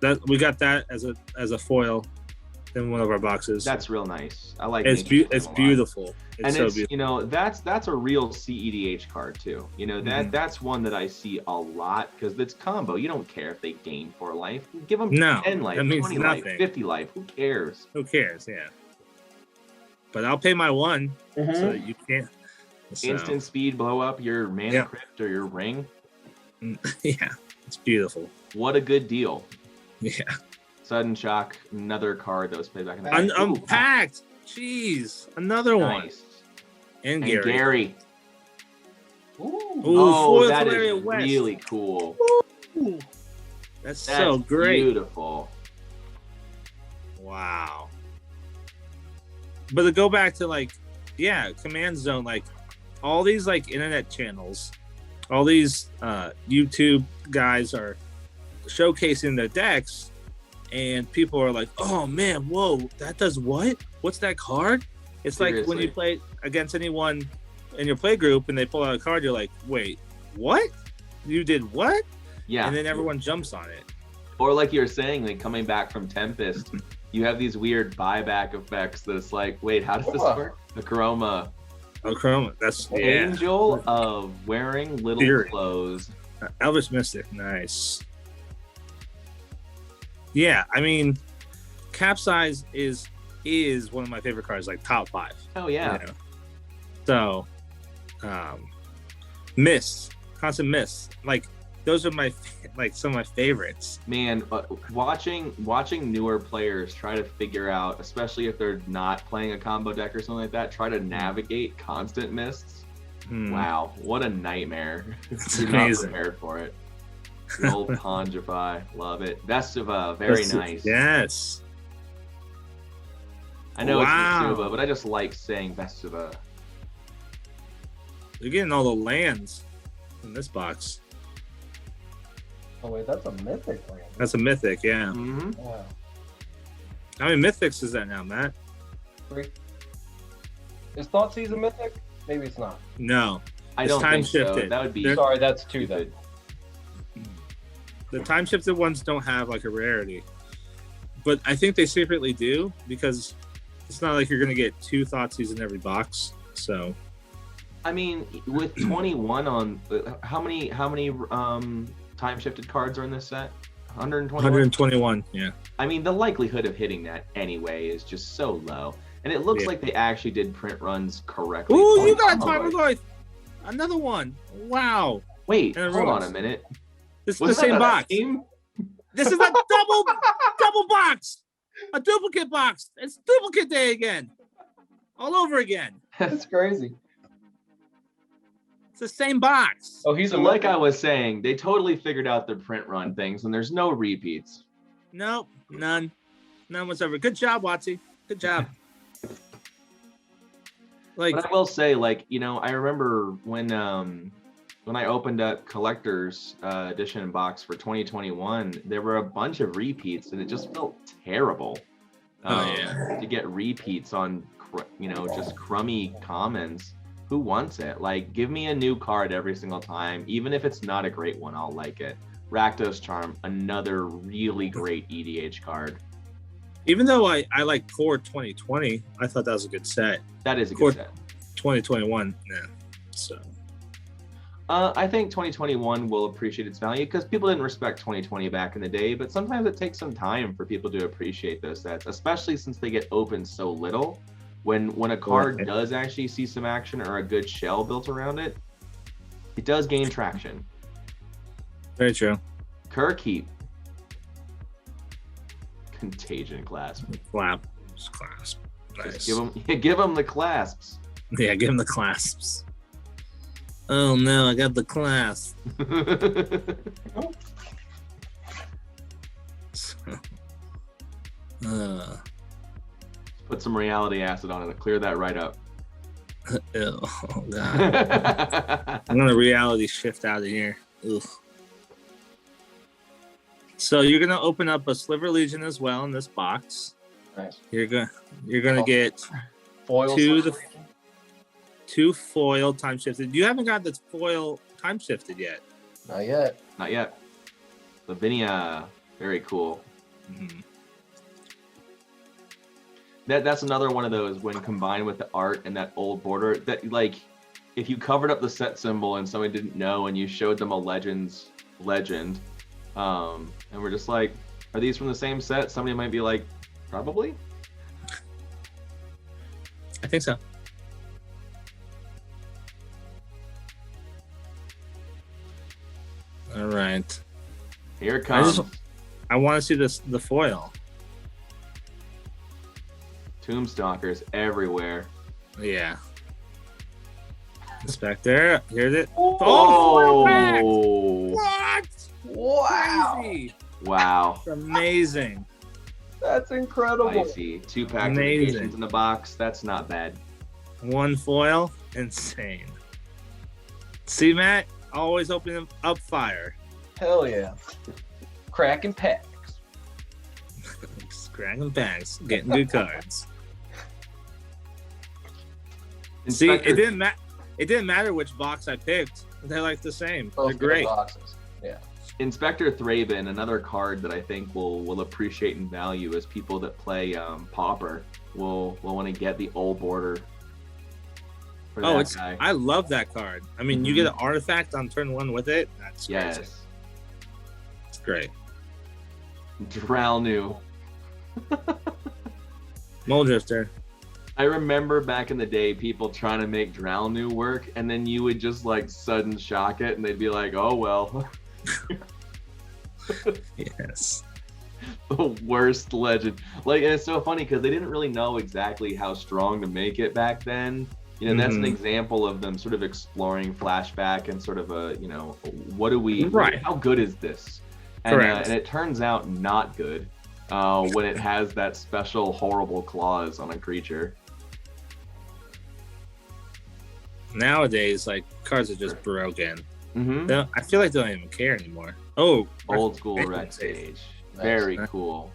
That we got that as a foil in one of our boxes. That's real nice. I like. It's beautiful. It's so it's beautiful. You know, that's a real CEDH card too. You know, that's one that I see a lot because it's combo. You don't care if they gain 4 life. Give them 10 life, 20 life, 50 life. Who cares? Who cares? Yeah. But I'll pay my 1 so that you can't. So. Instant speed, blow up your mana crypt or your ring. Yeah, it's beautiful. What a good deal. Yeah. Sudden Shock, another card that was played back in the day. Unpacked. Jeez, another one. And Gary. Ooh, that is really cool. Ooh. That's so great. Beautiful. Wow. But to go back to Command Zone, all these like internet channels, all these YouTube guys are showcasing their decks, and people are like, "Oh man, whoa, that does what? What's that card?" It's Seriously. like when you play against anyone in your play group and they pull out a card, you're like, "Wait, what? You did what?" Yeah. And then everyone jumps on it. Or like you were saying, like coming back from Tempest, you have these weird buyback effects that it's like, wait, how does this work? The Chroma. Oh, Chroma. That's Angel of wearing little Theory. clothes. Elvis Mystic, nice. Yeah, I mean, Capsize is one of my favorite cards, like top 5. Oh yeah. You know? So, Mist, constant Mist, like those are my some of my favorites. Man, watching newer players try to figure out, especially if they're not playing a combo deck or something like that, try to navigate constant mists. Wow, what a nightmare! It's You're amazing. not prepared for it. The old Pongify, love it. Vestiva, very nice. Yes. I know Wow. it's Vestiva, but I just like saying Vestiva. You're getting all the lands in this box. Oh wait, that's a mythic land. That's a mythic, yeah. Mm-hmm. Wow. How many mythics is that now, Matt? 3. Is Thoughtseize a mythic? Maybe it's not. No. I It's don't time think so. shifted. That would be They're- Sorry, that's 2 then. The time shifted ones don't have like a rarity. But I think they secretly do, because it's not like you're gonna get 2 Thoughtseize in every box. So I mean, with 21 on how many time shifted cards are in this set? 121. 121, yeah. I mean, the likelihood of hitting that anyway is just so low. And it looks Yeah. like they actually did print runs correctly. Ooh, you got a Oh, Tarmogoyf! Another one. Wow. wait, And a hold on Rose. a minute. This is Was the same that a box. team? This is a double box. A duplicate box. It's duplicate day again. All over again. That's crazy. It's the same box. Oh, he's So a like mythic. I was saying, they totally figured out the print run things, and there's no repeats. Nope, none. None whatsoever. Good job, Watsy. Good job. Like, But I will say, like, you know, I remember when I opened up collector's edition box for 2021, there were a bunch of repeats, and it just felt terrible. To get repeats on, just crummy commons. Who wants it? Like, give me a new card every single time, even if it's not a great one. I'll like it. Rakdos Charm, another really great EDH card. even though I like Core 2020, I thought that was a good set. That is a Core good set. 2021, yeah. So I think 2021 will appreciate its value because people didn't respect 2020 back in the day, but sometimes it takes some time for people to appreciate those sets, especially since they get opened so little. When a card Right. does actually see some action or a good shell built around it, it does gain traction. very true. Kirkheap. Contagion Clasp. Flap. Clasp. Nice. Just give them the clasps. Yeah, give him the clasps. Oh no, I got the clasp. Put some reality acid on it. Clear that right up. Ew, oh god. I'm gonna reality shift out of here. Ugh. So you're gonna open up a Sliver Legion as well in this box. Nice. You're gonna get Foil. two foil time shifted. You haven't got the foil time shifted yet. Not yet. Not yet. Lavinia. Very cool. Mm-hmm. That's another one of those when combined with the art and that old border that, like, if you covered up the set symbol and somebody didn't know and you showed them a legend, and we're just like, are these from the same set? Somebody might be like, probably. I think so. All right. Here it comes. I want to see the foil. Tombstalkers everywhere. Yeah. Inspector. Here's it. Oh! Foil pack! What? Wow. Crazy. Wow. It's amazing. That's incredible. Spicy. 2-pack Amazing. notifications in the box. That's not bad. One foil. Insane. See, Matt, always opening up fire. Hell yeah. Cracking packs. Cracking packs, getting good cards. See, Inspector, it didn't matter which box I picked. They're like the same. Both They're great. boxes. Yeah. Inspector Thraben, another card that I think will appreciate and value as people that play Pauper will want to get the old border. For that guy. I love that card. I mean, you get an artifact on turn 1 with it. That's crazy. It's great. Drownu. Mole Drifter. I remember back in the day, people trying to make Drownu work, and then you would just like sudden shock it, and they'd be like, "Oh well." Yes. The worst legend. Like, and it's so funny because they didn't really know exactly how strong to make it back then. You know, that's an example of them sort of exploring flashback and sort of a, you know, what do we, how good is this? And it turns out not good when it has that special horrible clause on a creature. Nowadays, like, cards are just broken. Mm-hmm. I feel like they don't even care anymore. Oh, old school Rex Stage. Very cool.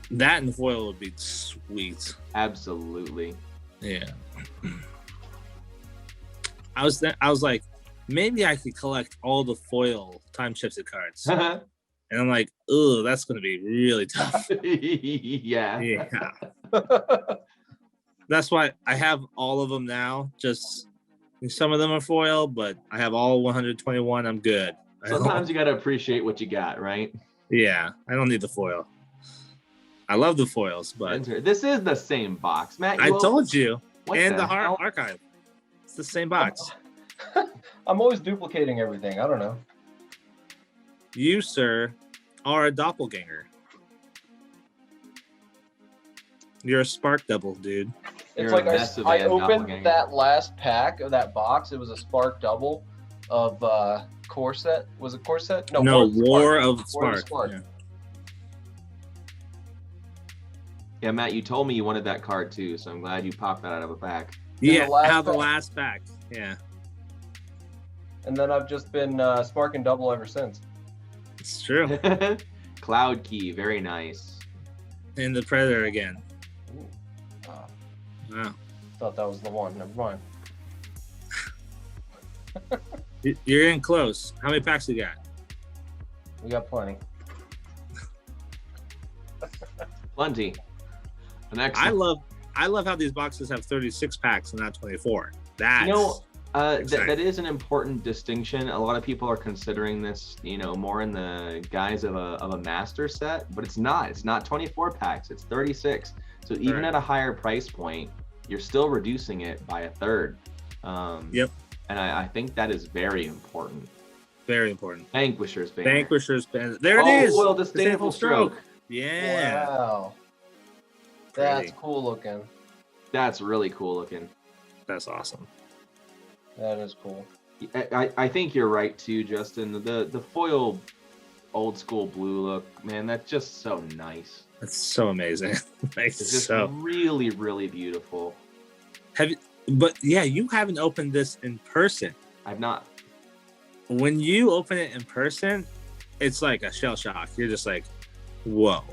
That and foil would be sweet. Absolutely. Yeah. I was like, maybe I could collect all the foil time shifted cards. And I'm like, oh, that's gonna be really tough. Yeah. That's why I have all of them now. Just some of them are foil, but I have all 121. I'm good. Sometimes you gotta appreciate what you got, right? Yeah, I don't need the foil. I love the foils, but this is the same box, Matt. I told you. And the hell? archive. It's the same box. I'm always duplicating everything. I don't know. You, sir, are a doppelganger. You're a spark double, dude. It's like I opened that last pack of that box. It was a spark double of Corset. Was it Corset? No, War of Spark. Yeah. Yeah, Matt, you told me you wanted that card too, so I'm glad you popped that out of a pack. Yeah, the last pack. Yeah. And then I've just been sparking double ever since. It's true. Cloud Key, very nice. And the Predator again. Ooh. Wow. Thought that was the one. Never mind. You're in close. How many packs you got? We got plenty. Plenty. I love how these boxes have 36 packs and not 24. That's that is an important distinction. A lot of people are considering this, you know, more in the guise of a master set, but it's not. It's not 24 packs. It's 36. So even at a higher price point, you're still reducing it by a third. Yep. And I think that is very important. Very important. Vanquisher's banner. Vanquisher's banner. There it is. Well, Disdainful Stroke. Yeah. Wow. That's cool looking. That's really cool looking. That's awesome. That is cool. I think you're right too, Justin. The foil old school blue look, man, that's just so nice. That's so amazing. It's just really, really beautiful. But yeah, you haven't opened this in person. I've not. When you open it in person, it's like a shell shock. You're just like, whoa.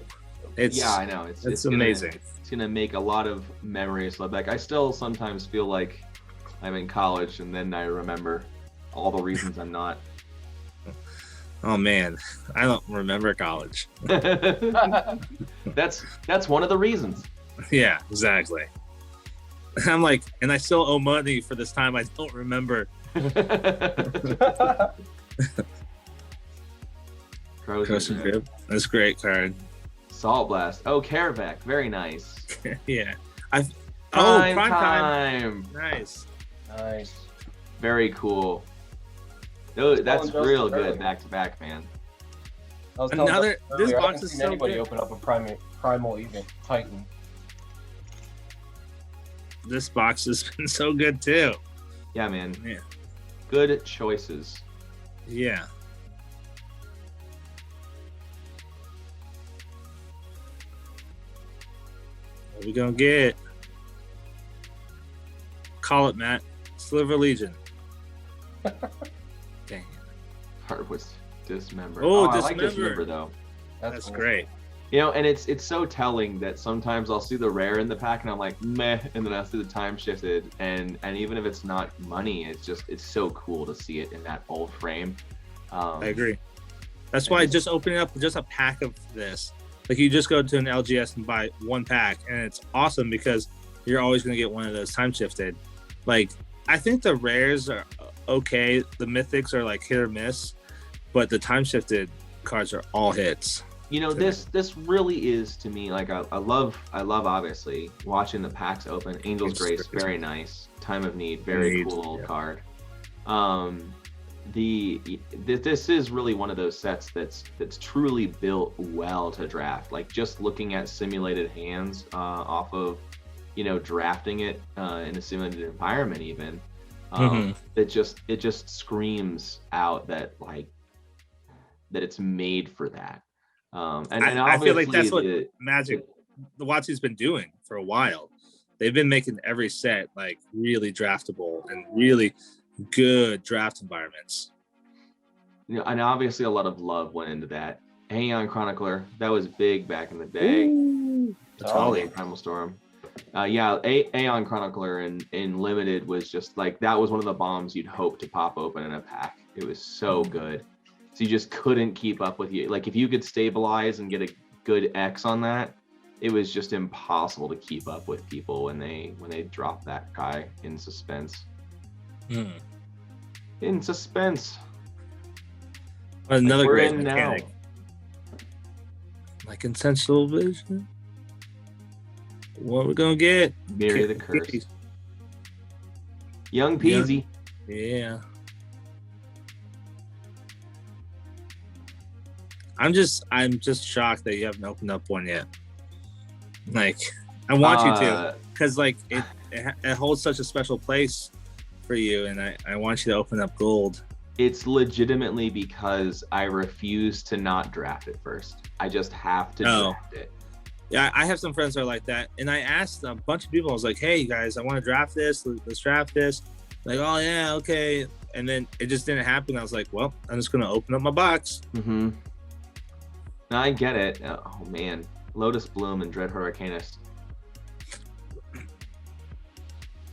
Yeah, I know. It's amazing. It's gonna make a lot of memories. Like, I still sometimes feel like I'm in college, and then I remember all the reasons I'm not. Oh man, I don't remember college. That's one of the reasons. Yeah, exactly. I'm like, and I still owe money for this time I don't remember. Crows and Crib. That's a great card. Salt Blast. Oh, Karavek. Very nice. Yeah. Prime time. Nice. Nice. Very cool. That's real good back to back, man. This box is so anybody good. Open up a primal even Titan. This box has been so good too. Yeah, man. Yeah. Good choices. Yeah. What are we gonna get? Call it, Matt. Sliver Legion. Dang. Heart was Dismember. Oh, I like Dismember. Dismember though. That's cool. great. And it's so telling that sometimes I'll see the rare in the pack and I'm like meh, and then I'll see the time shifted, and even if it's not money, it's so cool to see it in that old frame. I agree. That's why just opening up just a pack of this, like you just go to an LGS and buy one pack, and it's awesome because you're always going to get one of those time shifted. Like I think the rares are okay, the mythics are like hit or miss, but the time shifted cards are all hits. This really is to me like I love obviously watching the packs open. Angel's Grace, very nice. Time of Need, very cool old card. This is really one of those sets that's truly built well to draft. Like just looking at simulated hands off of drafting it in a simulated environment even. It just screams out that it's made for that. And I feel like that's what Magic, the WotC's been doing for a while. They've been making every set like really draftable and really good draft environments. And obviously a lot of love went into that. Aeon Chronicler, that was big back in the day. Totally. Primal Storm. Aeon Chronicler in Limited was just like, that was one of the bombs you'd hope to pop open in a pack. It was so good. So you just couldn't keep up with you. Like if you could stabilize and get a good X on that, it was just impossible to keep up with people when they dropped that guy in suspense. In suspense. Another great in mechanic. now. Like Consensual Vision. What we're gonna get? Mary the Curse. Young Peasy. Yeah. I'm just shocked that you haven't opened up one yet. Like, I want you to, because like it holds such a special place for you, and I want you to open up gold. It's legitimately because I refuse to not draft it first. I just have to draft it. Yeah, I have some friends that are like that, and I asked a bunch of people. I was like, "Hey, guys, I want to draft this. Let's draft this." Like, "Oh yeah, okay," and then it just didn't happen. I was like, "Well, I'm just gonna open up my box." No, I get it. Oh man, Lotus Bloom and Dreadheart Arcanist.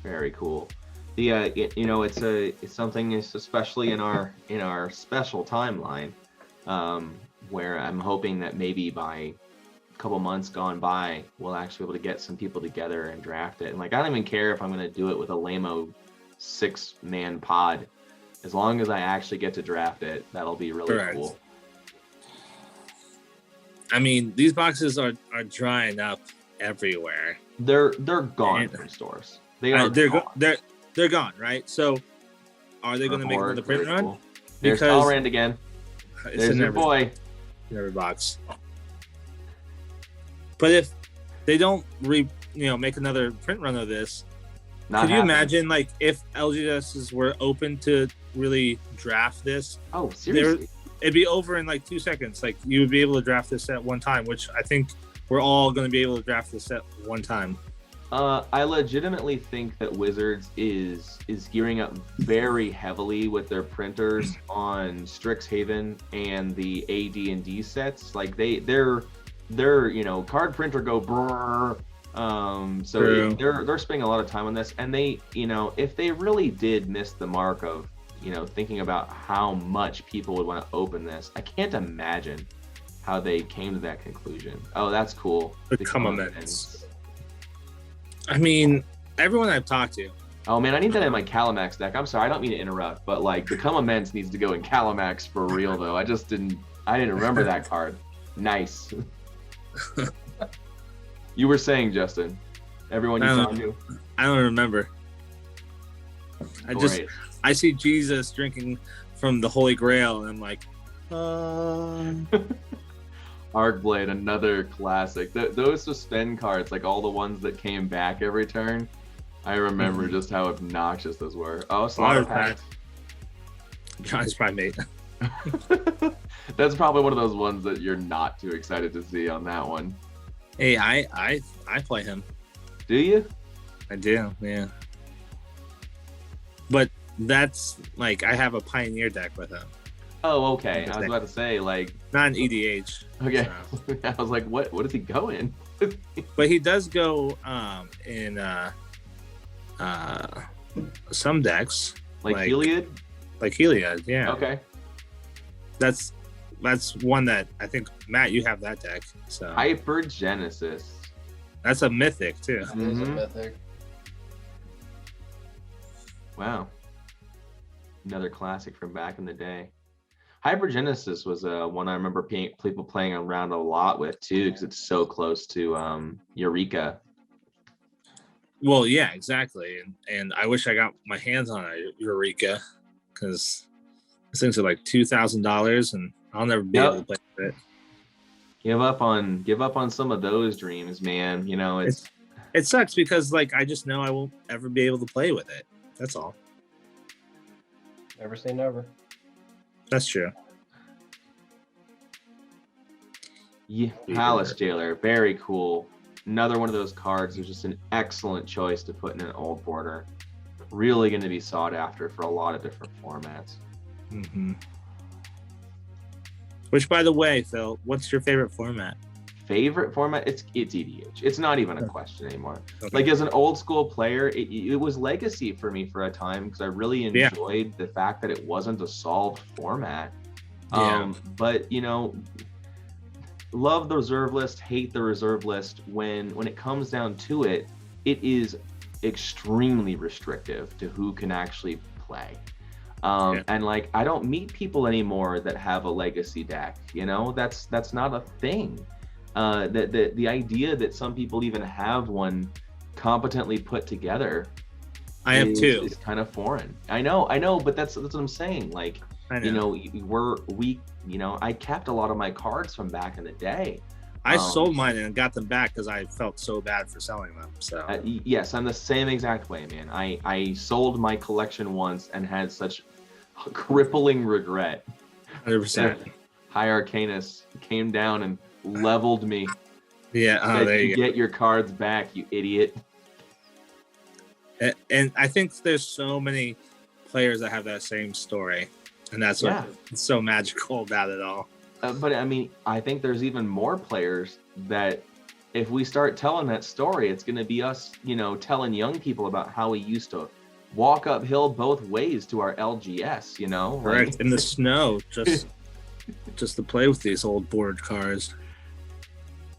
Very cool. It's something, especially in our special timeline, where I'm hoping that maybe by a couple months gone by, we'll actually be able to get some people together and draft it. And like, I don't even care if I'm going to do it with a lame-o 6-man pod. As long as I actually get to draft it, that'll be really cool. I mean, these boxes are drying up everywhere. They're gone from stores. They're gone, right? So, are they going to make another print run? Cool. There's Talrand again. There's your boy. In every box. But if they don't make another print run of this, could you imagine like if LGSs were open to really draft this? Oh, seriously? It'd be over in like 2 seconds. Like you would be able to draft this at one time, which I think we're all going to be able to draft this at one time. I legitimately think that Wizards is gearing up very heavily with their printers on Strixhaven and the AD&D sets. Like they're card printer go brrr. So they're spending a lot of time on this, and they, if they really did miss the mark of, thinking about how much people would want to open this, I can't imagine how they came to that conclusion. Oh, that's cool. The comments. I mean, everyone I've talked to. Oh man, I need that in my Calamax deck. I'm sorry, I don't mean to interrupt, but like the Come Immense needs to go in Calamax for real though. I didn't remember that card. Nice. You were saying, Justin, everyone you talked to? I don't remember. I see Jesus drinking from the Holy Grail, and I'm like, Arcblade, another classic. Those suspend cards, like all the ones that came back every turn, I remember just how obnoxious those were. Oh, Slaughter Pact. John's Primate. That's probably one of those ones that you're not too excited to see on that one. Hey, I play him. Do you? I do, yeah. But That's like I have a Pioneer deck with him. Oh, okay. I was about to say like not an EDH. Okay. So. I was like, what is he going? But he does go in some decks. Like Heliod? Like Heliod, yeah. Okay. That's one that I think, Matt, you have that deck. So Hypergenesis. That's a mythic too. It is a mythic. Wow. Another classic from back in the day. Hypergenesis was one I remember people playing around a lot with too, because it's so close to Eureka. Well, yeah, exactly. And I wish I got my hands on a Eureka, because these things are like $2,000 and I'll never be able to play with it. Give up on some of those dreams, man. You know, it sucks because like I just know I won't ever be able to play with it. That's all. Never say never. That's true. Yeah, Palace Jailer, very cool. Another one of those cards is just an excellent choice to put in an old border. Really going to be sought after for a lot of different formats. Mm-hmm. Which, by the way, Phil, what's your favorite format? Favorite format? It's EDH. It's not even a question anymore. Okay. Like as an old school player, it was legacy for me for a time because I really enjoyed the fact that it wasn't a solved format. But you know, love the reserve list, hate the reserve list. When it comes down to it, it is extremely restrictive to who can actually play. And like I don't meet people anymore that have a legacy deck. You know, that's not a thing. The idea that some people even have one competently put together, I have two. Is kind of foreign. I know, but that's what I'm saying. Like, you know, I kept a lot of my cards from back in the day. I sold mine and got them back because I felt so bad for selling them. So yes, I'm the same exact way, man. I sold my collection once and had such crippling regret. 100%. High Arcanus came down and leveled me. Yeah, there you get your cards back, you idiot. And I think there's so many players that have that same story, and that's what's so magical about it all. But I mean, I think there's even more players that if we start telling that story, it's going to be us, you know, telling young people about how we used to walk uphill both ways to our LGS, you know? Correct. In the snow, just to play with these old board cards.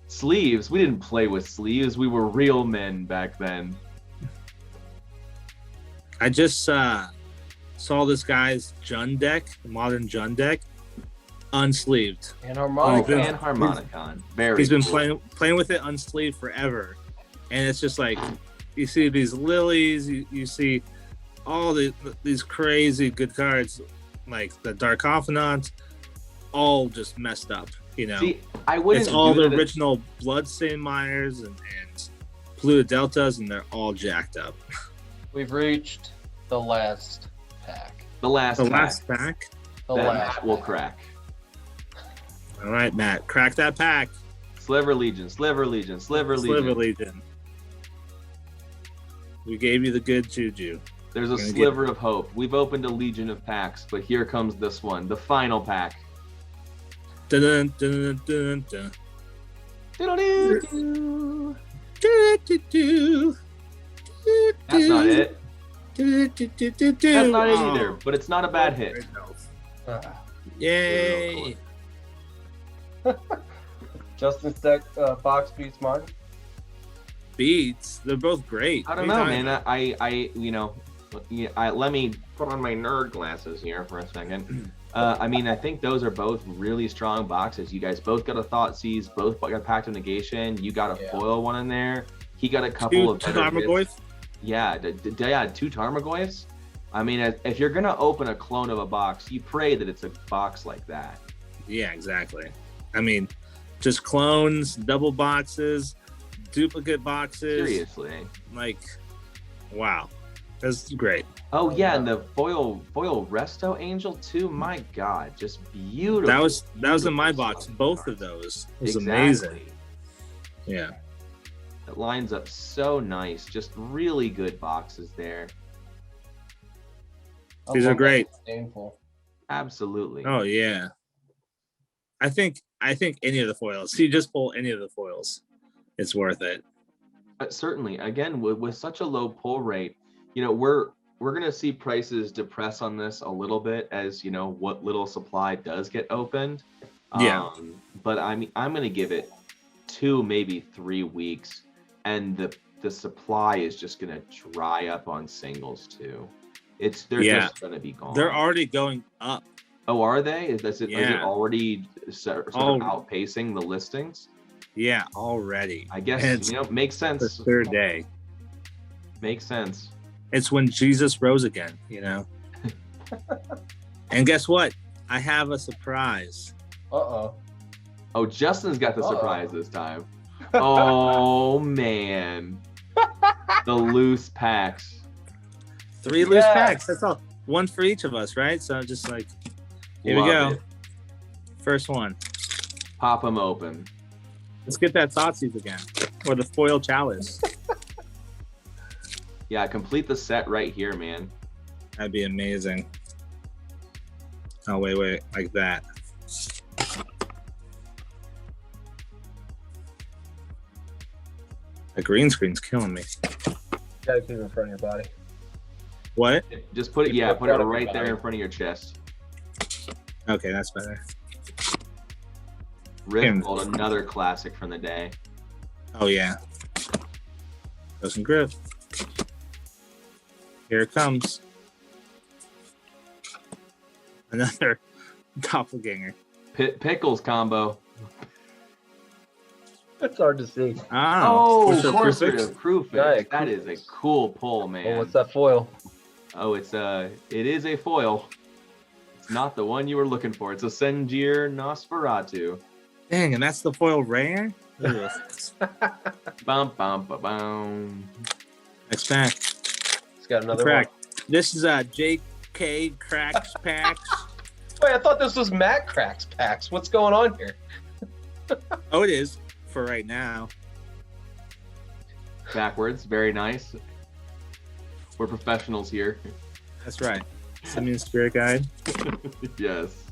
Sleeves. We didn't play with sleeves. We were real men back then. I just saw this guy's Jund deck, modern Jund deck, unsleeved. And Harmonicon. He's been playing with it unsleeved forever. And it's just like, you see these lilies, you see all these crazy good cards, like the Dark Confidant, all just messed up, you know. See, I wouldn't. It's all the original Bloodstained Myers and Polluted Deltas, and they're all jacked up. We've reached the last pack. The last pack. Matt will crack. All right, Matt, crack that pack. Sliver Legion. We gave you the good juju. There's a sliver of hope. We've opened a legion of packs, but here comes this one, the final pack. Dun, dun, dun, dun, dun. That's not it. That's not it either, but it's not a bad hit. Yay! Justin's deck box beats mine. Beats. They're both great. I don't know, man. Let me put on my nerd glasses here for a second. I mean, I think those are both really strong boxes. You guys both got a Thoughtseize, both got Pact of Negation. You got a foil one in there. He got a couple of Tarmogoyfs. Yeah, 2 Tarmogoyfs. I mean, if you're gonna open a clone of a box, you pray that it's a box like that. Yeah, exactly. I mean, just clones, double boxes, duplicate boxes. Seriously. Like, wow. That's great. Oh yeah, and the foil Resto Angel too. My God, just beautiful. That was in my box. Both of those. It was amazing. Yeah. It lines up so nice. Just really good boxes there. These are great. Painful. Absolutely. Oh yeah. I think any of the foils. You just pull any of the foils, it's worth it. Certainly. Again, with such a low pull rate, we're gonna see prices depress on this a little bit as what little supply does get opened. Yeah. But I'm gonna give it 2, maybe 3 weeks, and the supply is just gonna dry up on singles too. They're just gonna be gone. They're already going up. Oh, are they? Is it already sort of outpacing the listings? Yeah, already. I guess makes sense. The third day. Makes sense. It's when Jesus rose again, And guess what? I have a surprise. Uh-oh. Oh, Justin's got the surprise this time. Oh man. The loose packs. 3 loose packs. That's all. 1 for each of us, right? So just like, here we go. It. First one. Pop them open. Let's get that Thoughtseize again. Or the foil chalice. Yeah, complete the set right here, man. That'd be amazing. Oh, wait. Like that. The green screen's killing me. Gotta keep it in front of your body. What? Just put it right there in front of your chest. Okay, that's better. Riftbolt, another classic from the day. Oh yeah. Doesn't grip. Here it comes. Another doppelganger. Pickles combo. It's hard to see. Oh, Corsair Crucifix. That is a cool pull, man. Oh, what's that foil? Oh, it is a foil. It's not the one you were looking for. It's a Senjir Nosferatu. Dang, and that's the foil rare? Bum, bum, ba, bum. Next pack. It's got another crack. one. This is a JK Cracks Packs. Wait, I thought this was Matt Cracks Packs. What's going on here? Oh, it is for right now. Backwards, very nice. We're professionals here. That's right. Simeon Spirit Guide. Yes.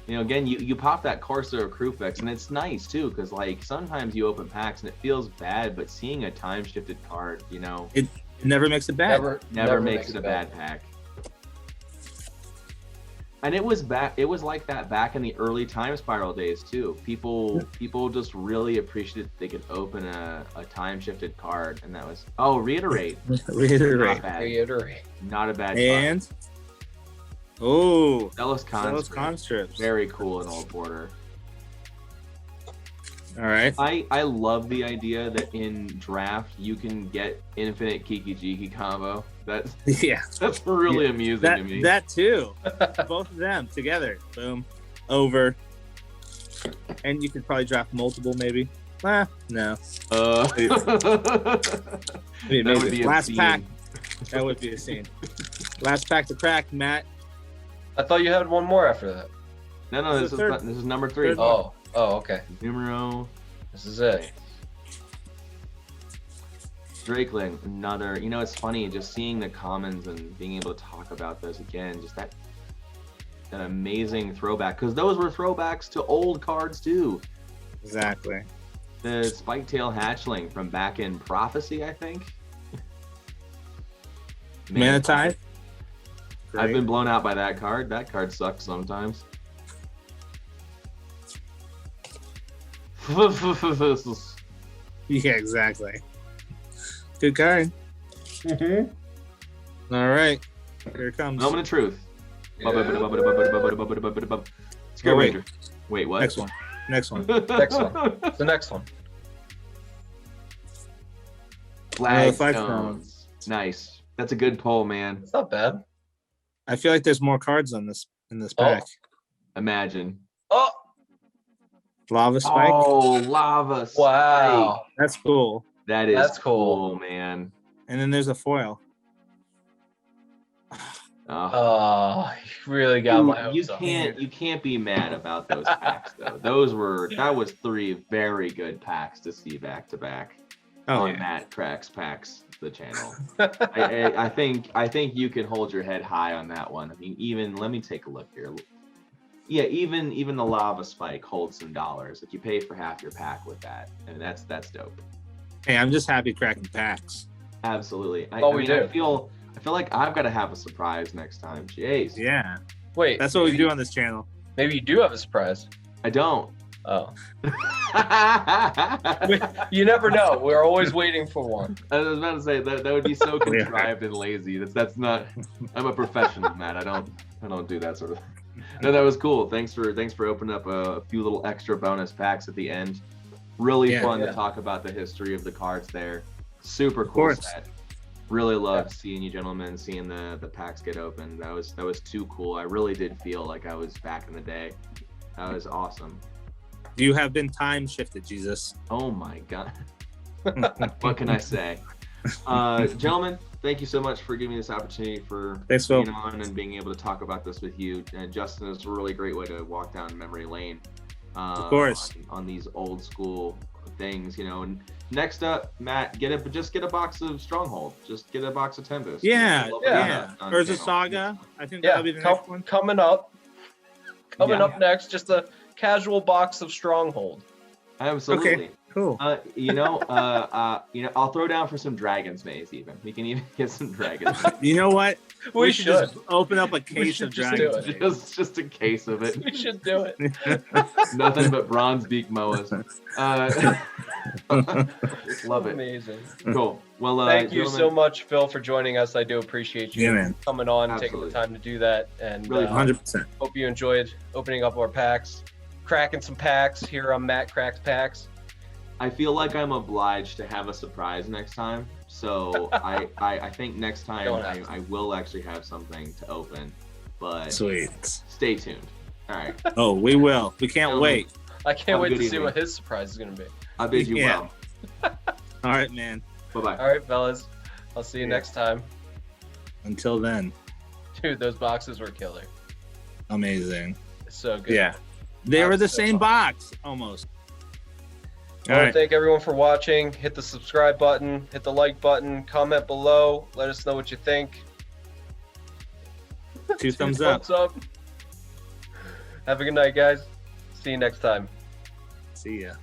Again, you pop that Corsair Crucifix, and it's nice too, because like sometimes you open packs and it feels bad, but seeing a time shifted card, it never makes it bad. Never makes it a bad pack. And it was like that back in the early Time Spiral days too. People just really appreciated they could open a time shifted card, and that was Reiterate. Reiterate. Not bad. Reiterate. Not a bad and card. Zealous Conscripts. Very cool in Old Border. All right. I love the idea that in draft you can get infinite Kiki Jiki combo. That's really amusing to me. That too. Both of them together. Boom. Over. And you could probably draft multiple maybe. No. That would be last pack. That would be a scene. Last pack to crack, Matt. I thought you had one more after that. No, this is number 3. Oh, okay. Numero. This is it. Drakeling, another. It's funny just seeing the commons and being able to talk about those again. Just that amazing throwback, because those were throwbacks to old cards too. Exactly. The Spiketail Hatchling from back in Prophecy, I think. Manatide. I've been blown out by that card. That card sucks sometimes. Yeah, exactly. Good card. Mm-hmm. All right. Here it comes. Moment of truth. Yeah. Scare Ranger. Wait, what? Next one. Next one. The next one. Flagstones. Nice. That's a good pull, man. It's not bad. I feel like there's more cards in this pack. Imagine. Oh! Lava Spike. Oh, Lava Spike. Wow. That's cool. That's cool, man. And then there's a foil. Oh, you really got my hopes up. You can't be mad about those packs though. That was 3 very good packs to see back to back. on yeah. Matt Cracks Packs, the channel. I think you can hold your head high on that one. I mean, even let me take a look here. Yeah, even the lava spike holds some dollars. Like you pay for half your pack with that, and that's dope. Hey, I'm just happy cracking packs. Absolutely. I feel like I've got to have a surprise next time. Jeez. Yeah. Wait, That's what we do on this channel. maybe you do have a surprise. I don't. Oh. You never know. We're always waiting for one. I was about to say that would be so contrived and lazy. That's not. I'm a professional, Matt. I don't do that sort of. No, that was cool. Thanks for opening up a few little extra bonus packs at the end. Really fun to talk about the history of the cards there. Super cool set. Really loved seeing you gentlemen, seeing the packs get opened. That was too cool. I really did feel like I was back in the day. That was awesome. You have been time shifted, Jesus. Oh my God. What can I say? Gentlemen, thank you so much for giving me this opportunity for being on and being able to talk about this with you. And Justin, it's a really great way to walk down memory lane. Of course. On these old school things, you know. And next up, Matt, just get a box of Stronghold. Just get a box of Tempest. Yeah. Urza Saga. I think that'll be the next one. Coming up next, just a casual box of Stronghold. Absolutely. Okay. Cool. I'll throw down for some Dragon's Maze. Even we can even get some Dragon's Maze. You know what? We should should just open up a case of Dragon's Maze. Just a case of it. We should do it. Nothing but bronze beak moas. Love it. Amazing. Cool. Well, thank you so much, Phil, for joining us. I do appreciate you coming on, taking the time to do that, and really 100%. Hope you enjoyed opening up our packs, cracking some packs here on Matt Cracks Packs. I feel like I'm obliged to have a surprise next time, so I think next time I will actually have something to open. But sweet. Stay tuned. All right. Oh, we will. We can't wait. I can't wait to see what his surprise is going to be. I bid you well. All right, man. Bye-bye. All right, fellas. I'll see you next time. Until then. Dude, those boxes were killer. Amazing. It's so good. Yeah. They were the same box, almost. I want to thank everyone for watching. Hit the subscribe button, hit the like button, comment below. Let us know what you think. 2 thumbs up. Have a good night, guys. See you next time. See ya.